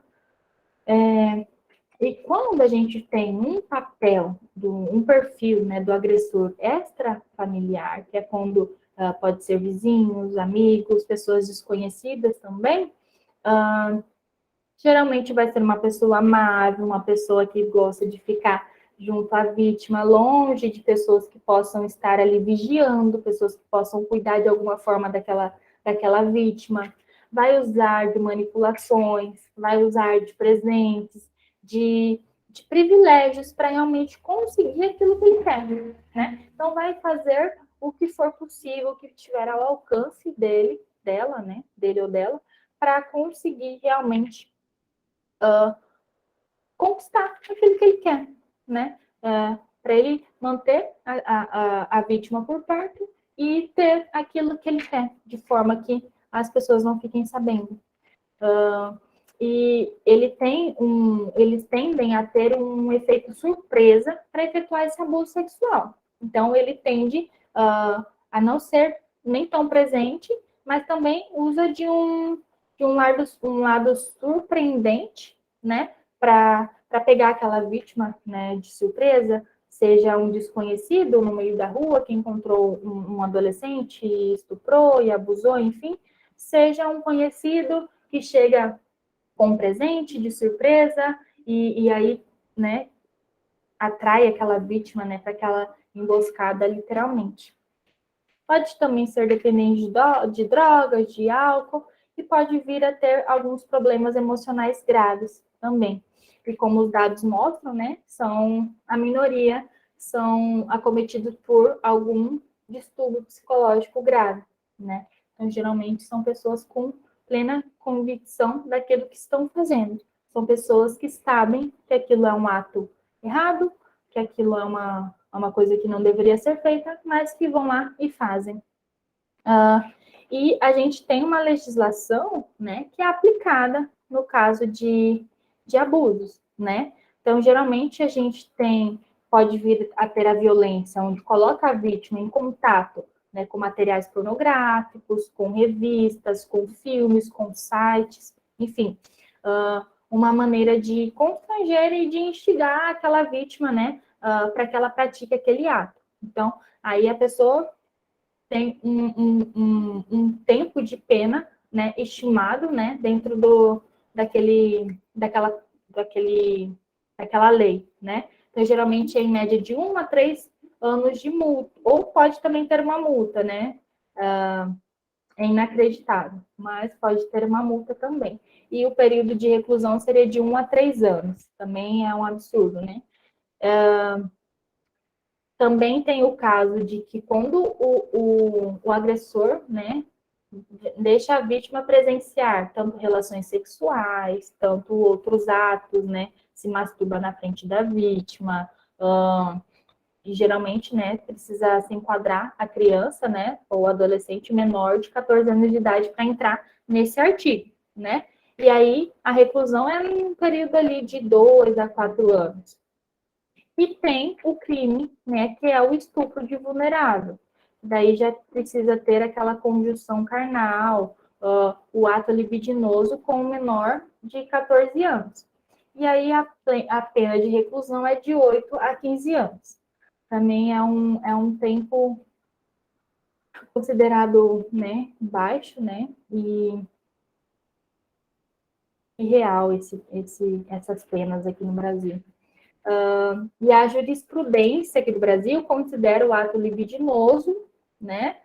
E quando a gente tem um papel, um perfil, né, do agressor extrafamiliar, que é quando pode ser vizinhos, amigos, pessoas desconhecidas também, geralmente vai ser uma pessoa amável, uma pessoa que gosta de ficar junto à vítima, longe de pessoas que possam estar ali vigiando, pessoas que possam cuidar de alguma forma daquela vítima. Vai usar de manipulações, vai usar de presentes, de privilégios para realmente conseguir aquilo que ele quer, né? Então, vai fazer o que for possível, o que estiver ao alcance dela, né? Dele ou dela, para conseguir realmente conquistar aquilo que ele quer, né? Para ele manter a vítima por perto e ter aquilo que ele quer, de forma que as pessoas não fiquem sabendo. E eles tendem a ter um efeito surpresa para efetuar esse abuso sexual. Então, ele tende a não ser nem tão presente, mas também usa de um lado surpreendente, né, para pegar aquela vítima, né, de surpresa, seja um desconhecido no meio da rua que encontrou um adolescente e estuprou e abusou, enfim, seja um conhecido que chega com um presente de surpresa e aí, né, atrai aquela vítima, né, para aquela emboscada, literalmente. Pode também ser dependente de drogas, de álcool, e pode vir a ter alguns problemas emocionais graves também. E como os dados mostram, né, a minoria são acometidos por algum distúrbio psicológico grave, né? Então, geralmente, são pessoas com plena convicção daquilo que estão fazendo. São pessoas que sabem que aquilo é um ato errado, que aquilo é uma coisa que não deveria ser feita, mas que vão lá e fazem. E a gente tem uma legislação, né, que é aplicada no caso de abusos, né? Então, geralmente, a gente pode vir a ter a violência, onde coloca a vítima em contato, né, com materiais pornográficos, com revistas, com filmes, com sites, enfim, uma maneira de constranger e de instigar aquela vítima, né, para que ela pratique aquele ato. Então, aí a pessoa tem um tempo de pena, né, estimado, né, dentro daquela lei, né? Então, geralmente é em média de 1 a 3 anos de multa, ou pode também ter uma multa, né? É inacreditável, mas pode ter uma multa também. E o período de reclusão seria de 1 a 3 anos, também é um absurdo, né? Também tem o caso de que quando o agressor, né, deixa a vítima presenciar tanto relações sexuais, tanto outros atos, né, se masturba na frente da vítima, e geralmente, né, precisa se enquadrar a criança, né, ou adolescente menor de 14 anos de idade para entrar nesse artigo, né? E aí a reclusão é um período ali de 2 a 4 anos. E tem o crime, né, que é o estupro de vulnerável. Daí já precisa ter aquela conjunção carnal, o ato libidinoso com o menor de 14 anos. E aí a pena de reclusão é de 8 a 15 anos. Também é um tempo considerado, né, baixo, né, e real essas penas aqui no Brasil. E a jurisprudência aqui do Brasil considera o ato libidinoso, né,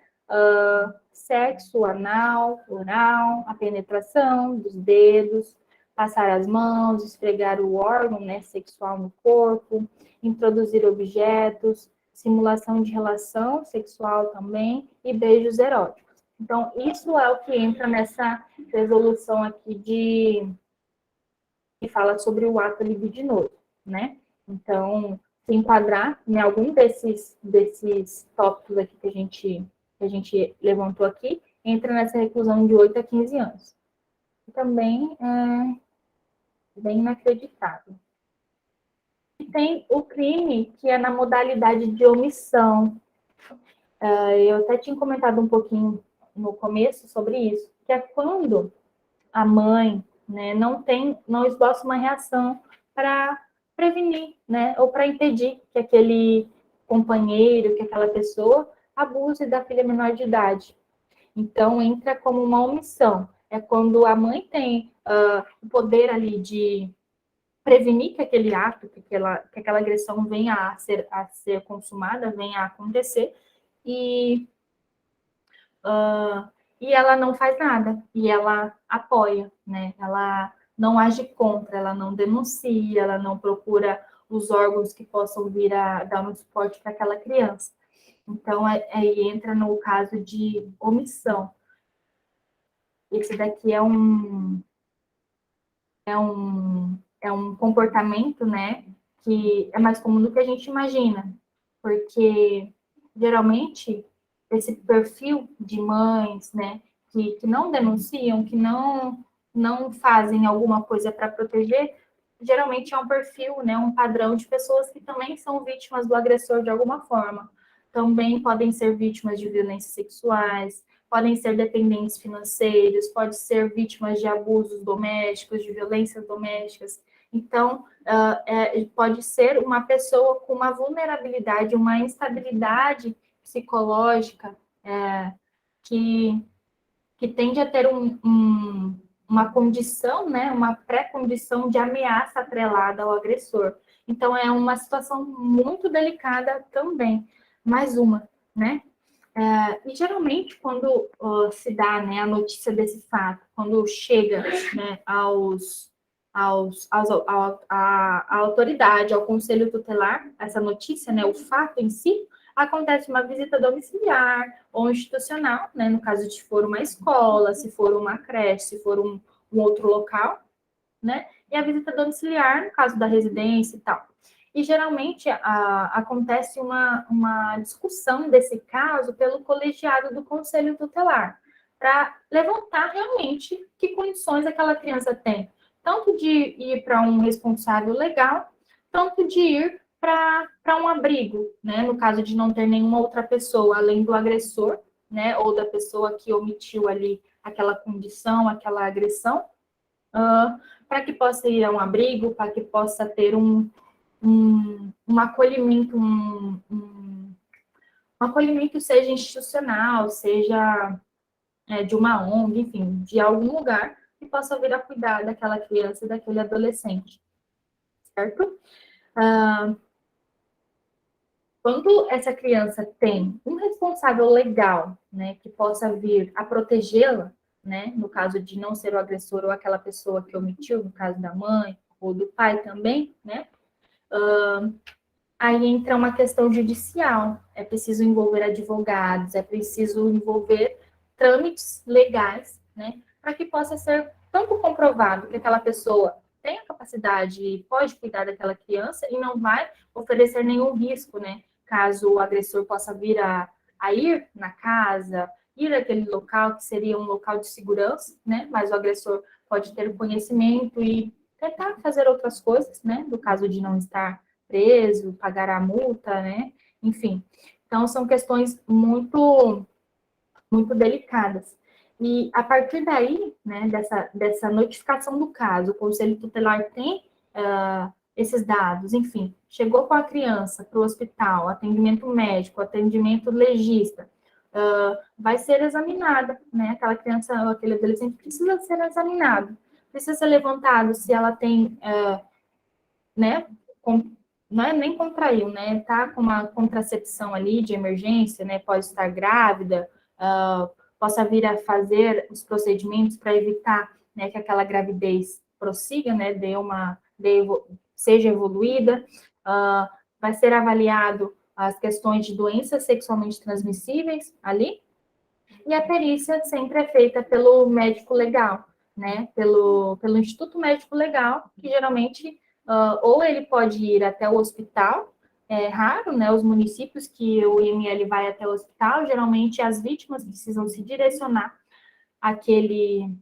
sexo anal, oral, a penetração dos dedos, passar as mãos, esfregar o órgão, né, sexual no corpo, introduzir objetos, simulação de relação sexual também e beijos eróticos. Então, isso é o que entra nessa resolução aqui que fala sobre o ato libidinoso, né? Então, se enquadrar em algum desses tópicos aqui que a gente levantou aqui, entra nessa reclusão de 8 a 15 anos. E também é bem inacreditável. E tem o crime que é na modalidade de omissão. Eu até tinha comentado um pouquinho no começo sobre isso, que é quando a mãe, né, não esboça uma reação para prevenir, né, ou para impedir que aquele companheiro, que aquela pessoa abuse da filha menor de idade. Então, entra como uma omissão. É quando a mãe tem o poder ali de prevenir que aquele ato, que aquela agressão venha a ser consumada, venha a acontecer, e e ela não faz nada, e ela apoia, né? Ela não age contra, ela não denuncia, ela não procura os órgãos que possam vir a dar um suporte para aquela criança. Então, aí entra no caso de omissão. Esse daqui é um comportamento, né, que é mais comum do que a gente imagina, porque geralmente esse perfil de mães, né, que não denunciam, que não fazem alguma coisa para proteger, geralmente é um perfil, né, um padrão de pessoas que também são vítimas do agressor de alguma forma. Também podem ser vítimas de violências sexuais, podem ser dependentes financeiros, podem ser vítimas de abusos domésticos, de violências domésticas. Então, pode ser uma pessoa com uma vulnerabilidade, uma instabilidade psicológica que tende a ter uma condição, né, uma pré-condição de ameaça atrelada ao agressor. Então, é uma situação muito delicada também. Mais uma, né? E geralmente, quando se dá, né, a notícia desse fato, quando chega, né, à autoridade, ao conselho tutelar, essa notícia, né, o fato em si, acontece uma visita domiciliar ou institucional, né, no caso de for uma escola, se for uma creche, se for um outro local, né, e a visita domiciliar, no caso da residência e tal. E geralmente acontece uma discussão desse caso pelo colegiado do Conselho Tutelar, para levantar realmente que condições aquela criança tem, tanto de ir para um responsável legal, tanto de ir para um abrigo, né? No caso de não ter nenhuma outra pessoa além do agressor, né? Ou da pessoa que omitiu ali aquela condição, aquela agressão, para que possa ir a um abrigo, para que possa ter um acolhimento, um acolhimento seja institucional, seja de uma ONG, enfim, de algum lugar que possa vir a cuidar daquela criança, daquele adolescente, certo? Quando essa criança tem um responsável legal, né, que possa vir a protegê-la, né, no caso de não ser o agressor ou aquela pessoa que omitiu, no caso da mãe ou do pai também, né, aí entra uma questão judicial. É preciso envolver advogados, é preciso envolver trâmites legais, né, para que possa ser tanto comprovado que aquela pessoa tem a capacidade e pode cuidar daquela criança e não vai oferecer nenhum risco, né, caso o agressor possa vir a ir na casa, ir àquele local que seria um local de segurança, né, mas o agressor pode ter o conhecimento e tentar fazer outras coisas, né, no caso de não estar preso, pagar a multa, né? Enfim. Então, são questões muito, muito delicadas. E, a partir daí, né, dessa notificação do caso, o Conselho Tutelar tem esses dados, enfim, chegou com a criança para o hospital, atendimento médico, atendimento legista, vai ser examinada, né? Aquela criança ou aquele adolescente precisa ser examinado, precisa ser levantado se ela tem, né? Não é nem contraiu, né? Tá com uma contracepção ali de emergência, né? Pode estar grávida, possa vir a fazer os procedimentos para evitar, né, que aquela gravidez prossiga, né? Seja evoluída. Vai ser avaliado as questões de doenças sexualmente transmissíveis ali, e a perícia sempre é feita pelo médico legal, né? Pelo Instituto Médico Legal, que geralmente, ou ele pode ir até o hospital, é raro, né? Os municípios que o IML vai até o hospital, geralmente as vítimas precisam se direcionar àquele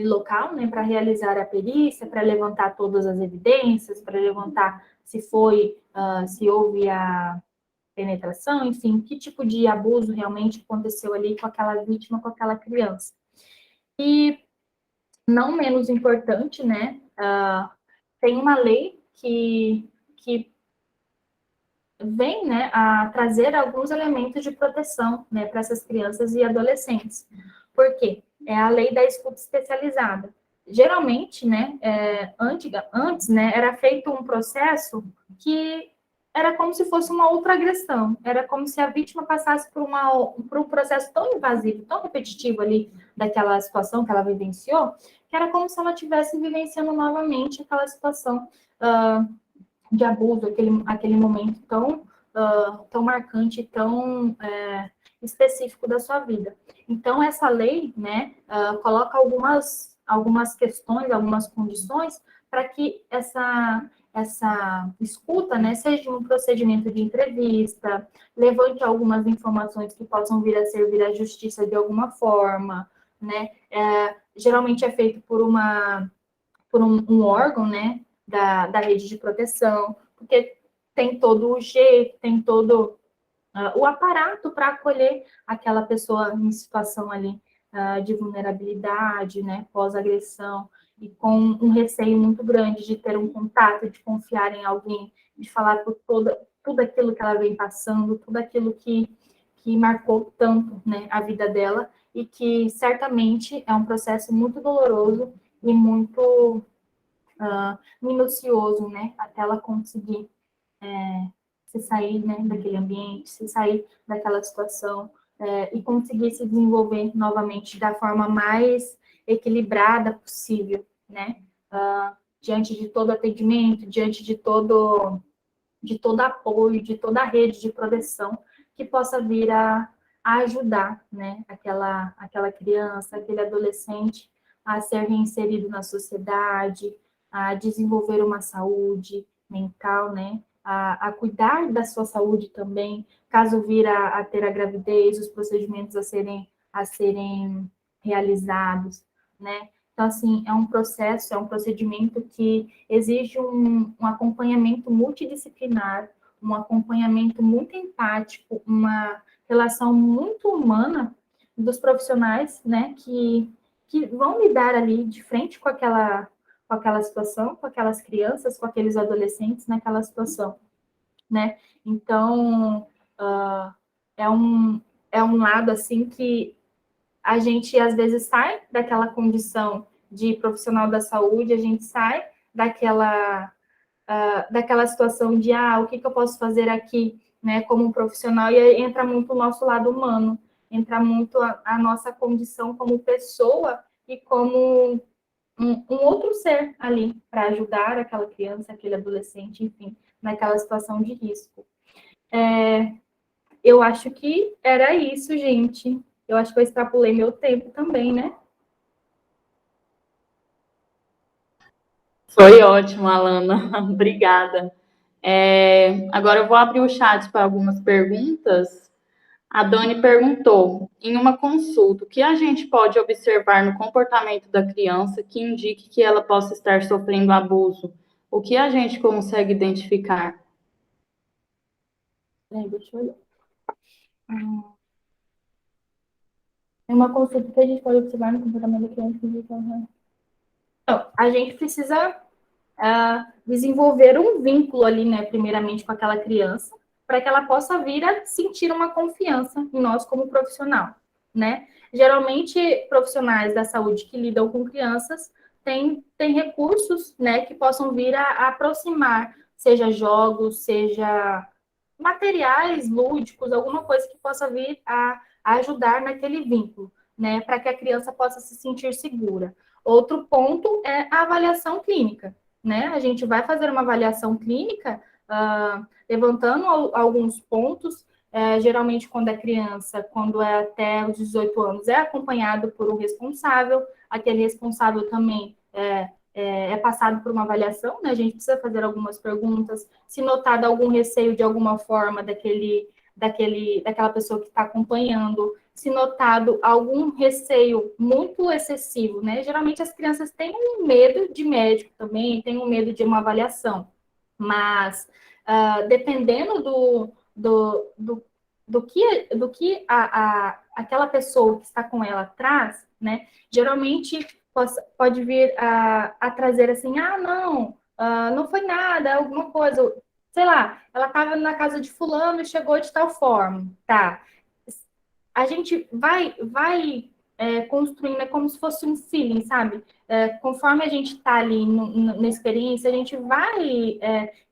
local, né? Para realizar a perícia, para levantar todas as evidências, para levantar se houve a penetração, enfim, que tipo de abuso realmente aconteceu ali com aquela vítima, com aquela criança. E, não menos importante, né, tem uma lei que vem, né, a trazer alguns elementos de proteção, né, para essas crianças e adolescentes. Por quê? É a lei da escuta especializada. Geralmente, né, antes, né, era feito um processo que era como se fosse uma outra agressão, era como se a vítima passasse por um processo tão invasivo, tão repetitivo ali daquela situação que ela vivenciou, que era como se ela estivesse vivenciando novamente aquela situação de abuso, aquele momento tão marcante, tão específico da sua vida. Então, essa lei, né, coloca algumas questões, algumas condições para que essa escuta, né, seja um procedimento de entrevista, levante algumas informações que possam vir a servir à justiça de alguma forma, né, geralmente é feito por um órgão, né, da rede de proteção, porque tem todo o jeito, tem todo o aparato para acolher aquela pessoa em situação ali de vulnerabilidade, né, pós-agressão, e com um receio muito grande de ter um contato, de confiar em alguém, de falar por tudo aquilo que ela vem passando, tudo aquilo que marcou tanto, né, a vida dela, e que certamente é um processo muito doloroso e muito minucioso, né, até ela conseguir se sair, né, daquele ambiente, se sair daquela situação e conseguir se desenvolver novamente da forma mais equilibrada possível, né, diante de todo atendimento, diante de todo apoio, de toda a rede de proteção que possa vir a ajudar, né, aquela criança, aquele adolescente a ser reinserido na sociedade, a desenvolver uma saúde mental, né, a cuidar da sua saúde também, caso vir a ter a gravidez, os procedimentos a serem realizados, né. Então, assim, é um processo, é um procedimento que exige um acompanhamento multidisciplinar, um acompanhamento muito empático, uma relação muito humana dos profissionais, né, que vão lidar ali de frente com aquela situação, com aquelas crianças, com aqueles adolescentes naquela situação, né? Então, é um lado, assim, que a gente, às vezes, sai daquela condição de profissional da saúde, a gente sai daquela situação de, o que eu posso fazer aqui, né, como um profissional, e aí entra muito o nosso lado humano, entra muito a nossa condição como pessoa e como um outro ser ali, para ajudar aquela criança, aquele adolescente, enfim, naquela situação de risco. Eu acho que era isso, gente. Eu acho que eu extrapolei meu tempo também, né?
Foi ótimo, Alana. Obrigada. Agora eu vou abrir o chat para algumas perguntas. A Dani perguntou: em uma consulta, o que a gente pode observar no comportamento da criança que indique que ela possa estar sofrendo abuso? O que a gente consegue identificar?
Deixa eu olhar. É uma consulta que a gente pode observar no comportamento da criança. Então, a gente precisa desenvolver um vínculo ali, né, primeiramente com aquela criança, para que ela possa vir a sentir uma confiança em nós como profissional, né? Geralmente, profissionais da saúde que lidam com crianças têm recursos, né, que possam vir a aproximar, seja jogos, seja materiais lúdicos, alguma coisa que possa vir a ajudar naquele vínculo, né, para que a criança possa se sentir segura. Outro ponto é a avaliação clínica, né? A gente vai fazer uma avaliação clínica, levantando alguns pontos. Geralmente, quando é criança, quando é até os 18 anos, é acompanhado por um responsável. Aquele responsável também é passado por uma avaliação, né? A gente precisa fazer algumas perguntas. Se notado algum receio de alguma forma daquela pessoa que está acompanhando, se notado algum receio muito excessivo, né? Geralmente as crianças têm um medo de médico também, têm um medo de uma avaliação, mas dependendo do que aquela pessoa que está com ela traz, né? Geralmente pode vir a trazer assim, não, não foi nada, alguma coisa, sei lá, ela estava na casa de fulano e chegou de tal forma, tá? A gente vai construindo, é como se fosse um feeling, sabe? Conforme a gente está ali na experiência, a gente vai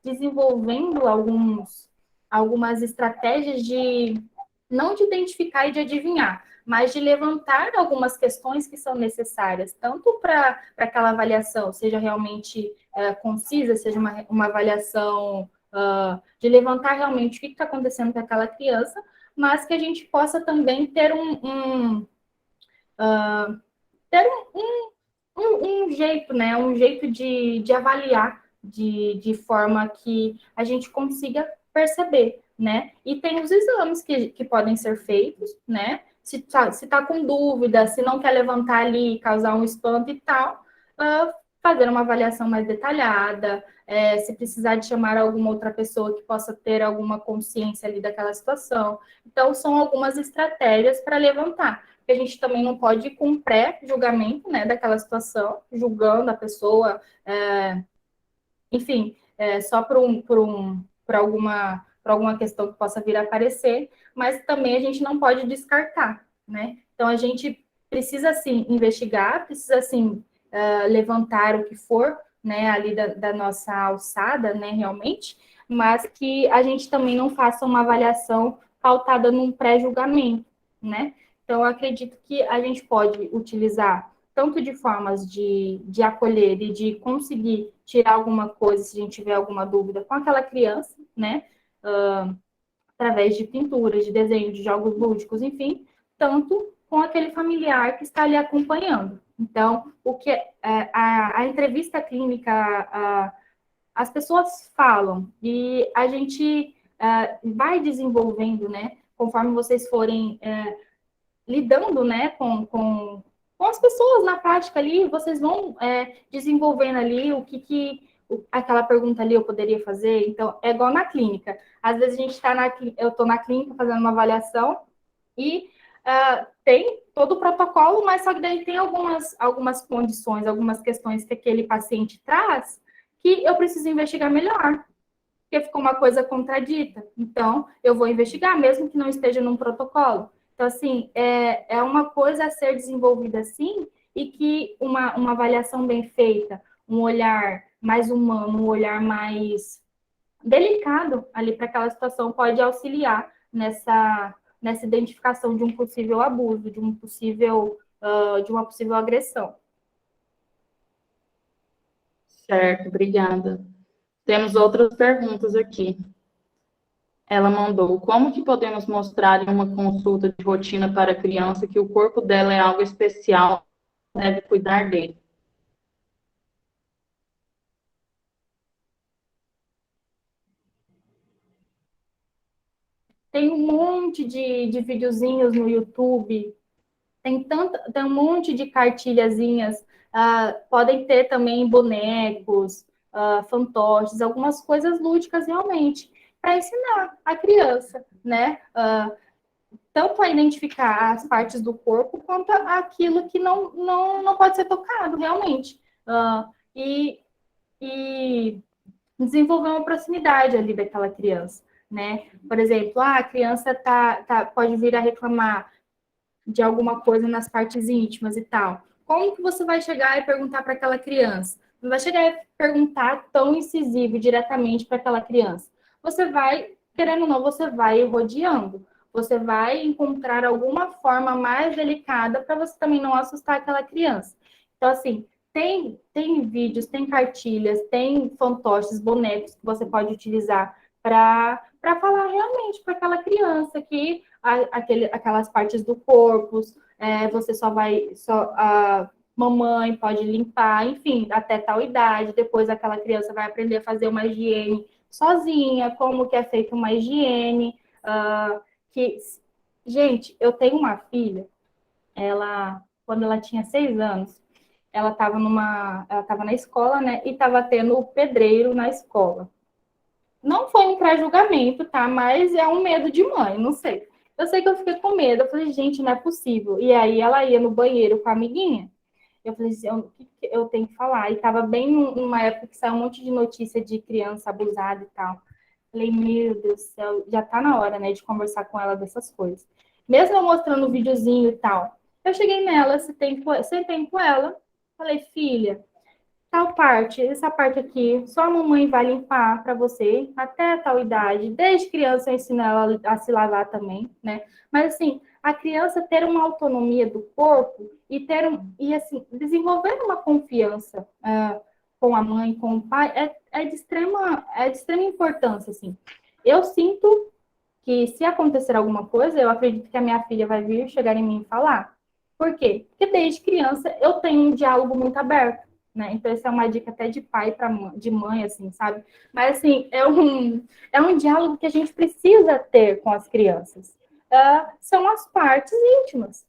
desenvolvendo algumas estratégias de não de identificar e de adivinhar, mas de levantar algumas questões que são necessárias, tanto para aquela avaliação seja realmente concisa, seja uma avaliação de levantar realmente o que está acontecendo com aquela criança, mas que a gente possa também ter um jeito, né? Um jeito de avaliar de forma que a gente consiga perceber, né? E tem os exames que podem ser feitos, né? Se tá com dúvida, se não quer levantar ali, causar um espanto e tal, fazer uma avaliação mais detalhada, se precisar de chamar alguma outra pessoa que possa ter alguma consciência ali daquela situação. Então, são algumas estratégias para levantar. Porque a gente também não pode ir com um pré-julgamento, né, daquela situação, julgando a pessoa, enfim, só por alguma questão que possa vir a aparecer, mas também a gente não pode descartar, né? Então, a gente precisa, sim, investigar, precisa, sim, levantar o que for, né, ali da nossa alçada, né, realmente, mas que a gente também não faça uma avaliação pautada num pré-julgamento, né? Então, eu acredito que a gente pode utilizar tanto de formas de acolher e de conseguir tirar alguma coisa, se a gente tiver alguma dúvida com aquela criança, né? Através de pinturas, de desenho, de jogos lúdicos, enfim, tanto com aquele familiar que está ali acompanhando. Então, a entrevista clínica, as pessoas falam e a gente vai desenvolvendo, né? Conforme vocês forem lidando, né, com as pessoas na prática ali, vocês vão desenvolvendo ali aquela pergunta ali eu poderia fazer. Então, é igual na clínica. Às vezes eu estou na clínica fazendo uma avaliação e tem todo o protocolo, mas só que daí tem algumas condições, algumas questões que aquele paciente traz que eu preciso investigar melhor, porque ficou uma coisa contradita. Então, eu vou investigar, mesmo que não esteja num protocolo. Então, assim, é uma coisa a ser desenvolvida assim, e que uma avaliação bem feita, um olhar mais humano, um olhar mais delicado ali para aquela situação pode auxiliar nessa identificação de um possível abuso, de uma possível agressão.
Certo, obrigada. Temos outras perguntas aqui. Ela mandou: como que podemos mostrar em uma consulta de rotina para a criança que o corpo dela é algo especial, deve cuidar dele?
Tem um monte de videozinhos no YouTube, tem um monte de cartilhazinhas, podem ter também bonecos, fantoches, algumas coisas lúdicas realmente, para ensinar a criança, né? Tanto a identificar as partes do corpo, quanto aquilo que não pode ser tocado realmente. E desenvolver uma proximidade ali daquela criança, né? Por exemplo, a criança pode vir a reclamar de alguma coisa nas partes íntimas e tal. Como que você vai chegar e perguntar para aquela criança? Não vai chegar e perguntar tão incisivo diretamente para aquela criança. Você vai, querendo ou não, você vai rodeando. Você vai encontrar alguma forma mais delicada para você também não assustar aquela criança. Então, assim, tem vídeos, tem cartilhas, tem fantoches, bonecos que você pode utilizar para falar realmente para aquela criança que aquelas partes do corpo, você a mamãe pode limpar, enfim, até tal idade, depois aquela criança vai aprender a fazer uma higiene sozinha, como que é feita uma higiene, que, gente, eu tenho uma filha, quando ela tinha 6 anos, ela estava na escola, né, e estava tendo o pedreiro na escola. Não foi um pré-julgamento, tá? Mas é um medo de mãe, não sei. Eu sei que eu fiquei com medo. Eu falei, gente, não é possível. E aí ela ia no banheiro com a amiguinha. Eu falei assim, o que eu tenho que falar? E tava bem numa época que saiu um monte de notícia de criança abusada e tal. Falei, meu Deus do céu, já tá na hora, né, de conversar com ela dessas coisas. Mesmo eu mostrando o videozinho e tal. Eu cheguei nela, sentei com ela. Falei, filha, tal parte, essa parte aqui, só a mamãe vai limpar para você até tal idade. Desde criança eu ensino ela a se lavar também, né? Mas assim, a criança ter uma autonomia do corpo e assim desenvolver uma confiança com a mãe, com o pai é de extrema importância, assim. Eu sinto que se acontecer alguma coisa, eu acredito que a minha filha vai vir chegar em mim e falar. Por quê? Porque desde criança eu tenho um diálogo muito aberto, né? Então, essa é uma dica até de pai para de mãe, assim, sabe? Mas, assim, é um diálogo que a gente precisa ter com as crianças. São as partes íntimas.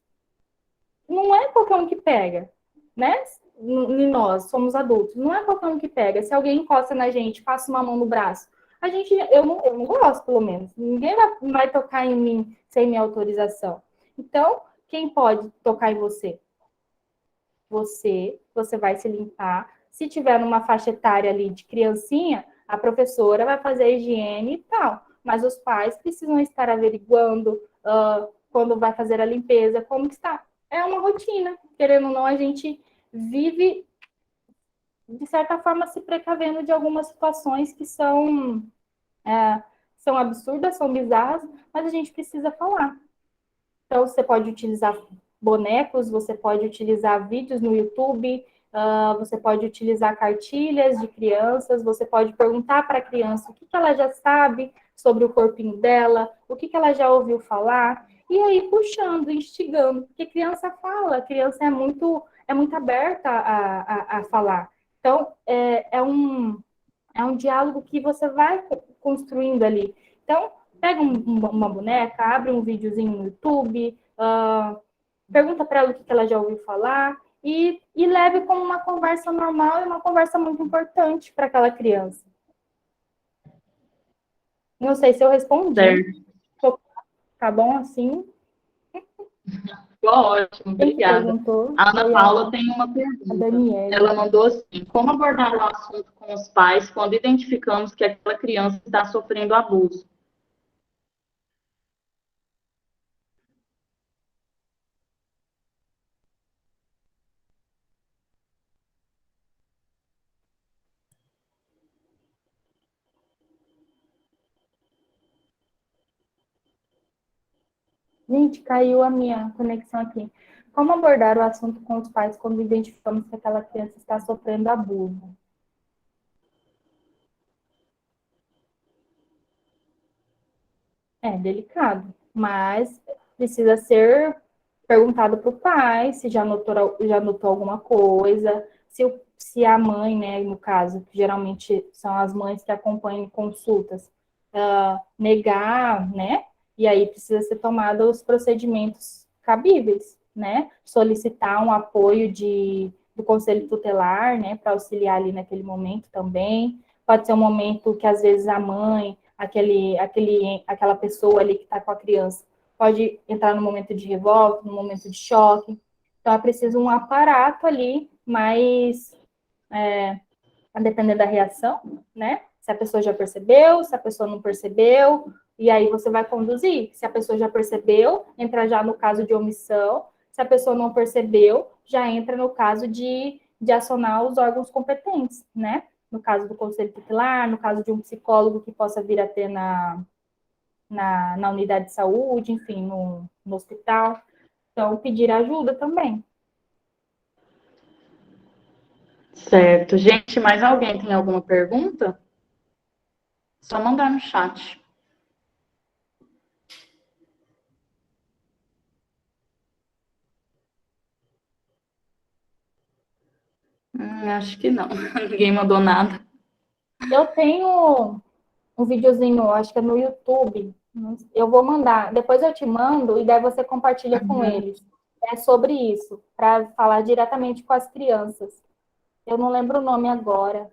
Não é qualquer um que pega, né? E nós somos adultos. Não é qualquer um que pega. Se alguém encosta na gente, passa uma mão no braço, eu não gosto, pelo menos. Ninguém vai tocar em mim sem minha autorização. Então, quem pode tocar em você? Você vai se limpar. Se tiver numa faixa etária ali de criancinha, a professora vai fazer a higiene e tal. Mas os pais precisam estar averiguando quando vai fazer a limpeza, como que está. É uma rotina. Querendo ou não, a gente vive, de certa forma, se precavendo de algumas situações que são absurdas, são bizarras, mas a gente precisa falar. Então, você pode utilizar bonecos, você pode utilizar vídeos no YouTube, você pode utilizar cartilhas de crianças, você pode perguntar para a criança o que ela já sabe sobre o corpinho dela, o que ela já ouviu falar, e aí puxando, instigando, porque criança fala, a criança é muito aberta a falar. Então, é um diálogo que você vai construindo ali. Então, pega uma boneca, abre um videozinho no YouTube, pergunta para ela o que ela já ouviu falar e leve como uma conversa normal e uma conversa muito importante para aquela criança. Não sei se eu respondi.
Certo.
Tá bom assim?
Ficou ótimo,
Quem que
obrigada.
perguntou?
A Ana
Foi
Paula
a
tem uma pergunta.
Daniela.
Ela mandou assim: como abordar o assunto com os pais quando identificamos que aquela criança está sofrendo abuso?
Gente, caiu a minha conexão aqui. Como abordar o assunto com os pais quando identificamos que aquela criança está sofrendo abuso? É delicado, mas precisa ser perguntado para o pai se já notou alguma coisa, se a mãe, né, no caso, que geralmente são as mães que acompanham consultas, negar, né? E aí precisa ser tomado os procedimentos cabíveis, né? Solicitar um apoio do conselho tutelar, né, para auxiliar ali naquele momento também. Pode ser um momento que às vezes a mãe aquela pessoa ali que está com a criança pode entrar no momento de revolta, no momento de choque. Então, é preciso um aparato ali, mas a depender da reação, né? Se a pessoa já percebeu, se a pessoa não percebeu, e aí você vai conduzir. Se a pessoa já percebeu, entra já no caso de omissão. Se a pessoa não percebeu, já entra no caso de acionar os órgãos competentes, né? No caso do conselho tutelar, no caso de um psicólogo que possa vir a ter na unidade de saúde, enfim, no hospital. Então, pedir ajuda também.
Certo. Gente, mais alguém tem alguma pergunta? Só mandar no chat. Acho que não. Ninguém mandou nada.
Eu tenho um videozinho, acho que é no YouTube. Eu vou mandar. Depois eu te mando e daí você compartilha com eles. É sobre isso, para falar diretamente com as crianças. Eu não lembro o nome agora,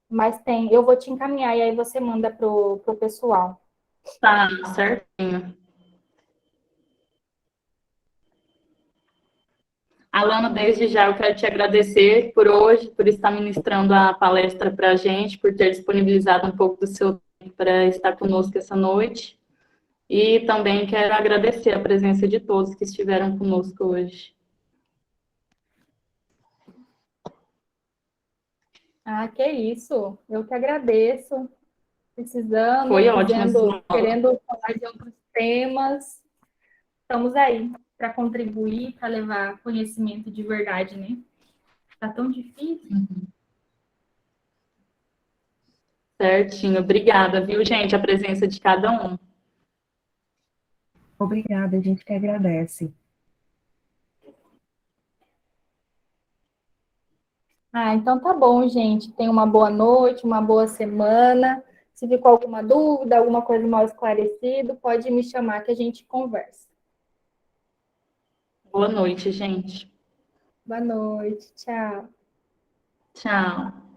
mas tem. Eu vou te encaminhar e aí você manda pro pessoal.
Tá, certinho. Alana, desde já eu quero te agradecer por hoje, por estar ministrando a palestra para a gente, por ter disponibilizado um pouco do seu tempo para estar conosco essa noite. E também quero agradecer a presença de todos que estiveram conosco hoje.
Ah, que isso. Eu que agradeço. Precisando,
Foi ótimo.
querendo falar de outros temas. Estamos aí para contribuir, para levar conhecimento de verdade, né? Tá tão difícil.
Certinho. Obrigada, viu, gente, a presença de cada um.
Obrigada, a gente que agradece.
Ah, então tá bom, gente. Tenha uma boa noite, uma boa semana. Se ficou alguma dúvida, alguma coisa mal esclarecida, pode me chamar que a gente conversa.
Boa noite, gente.
Boa noite, tchau.
Tchau.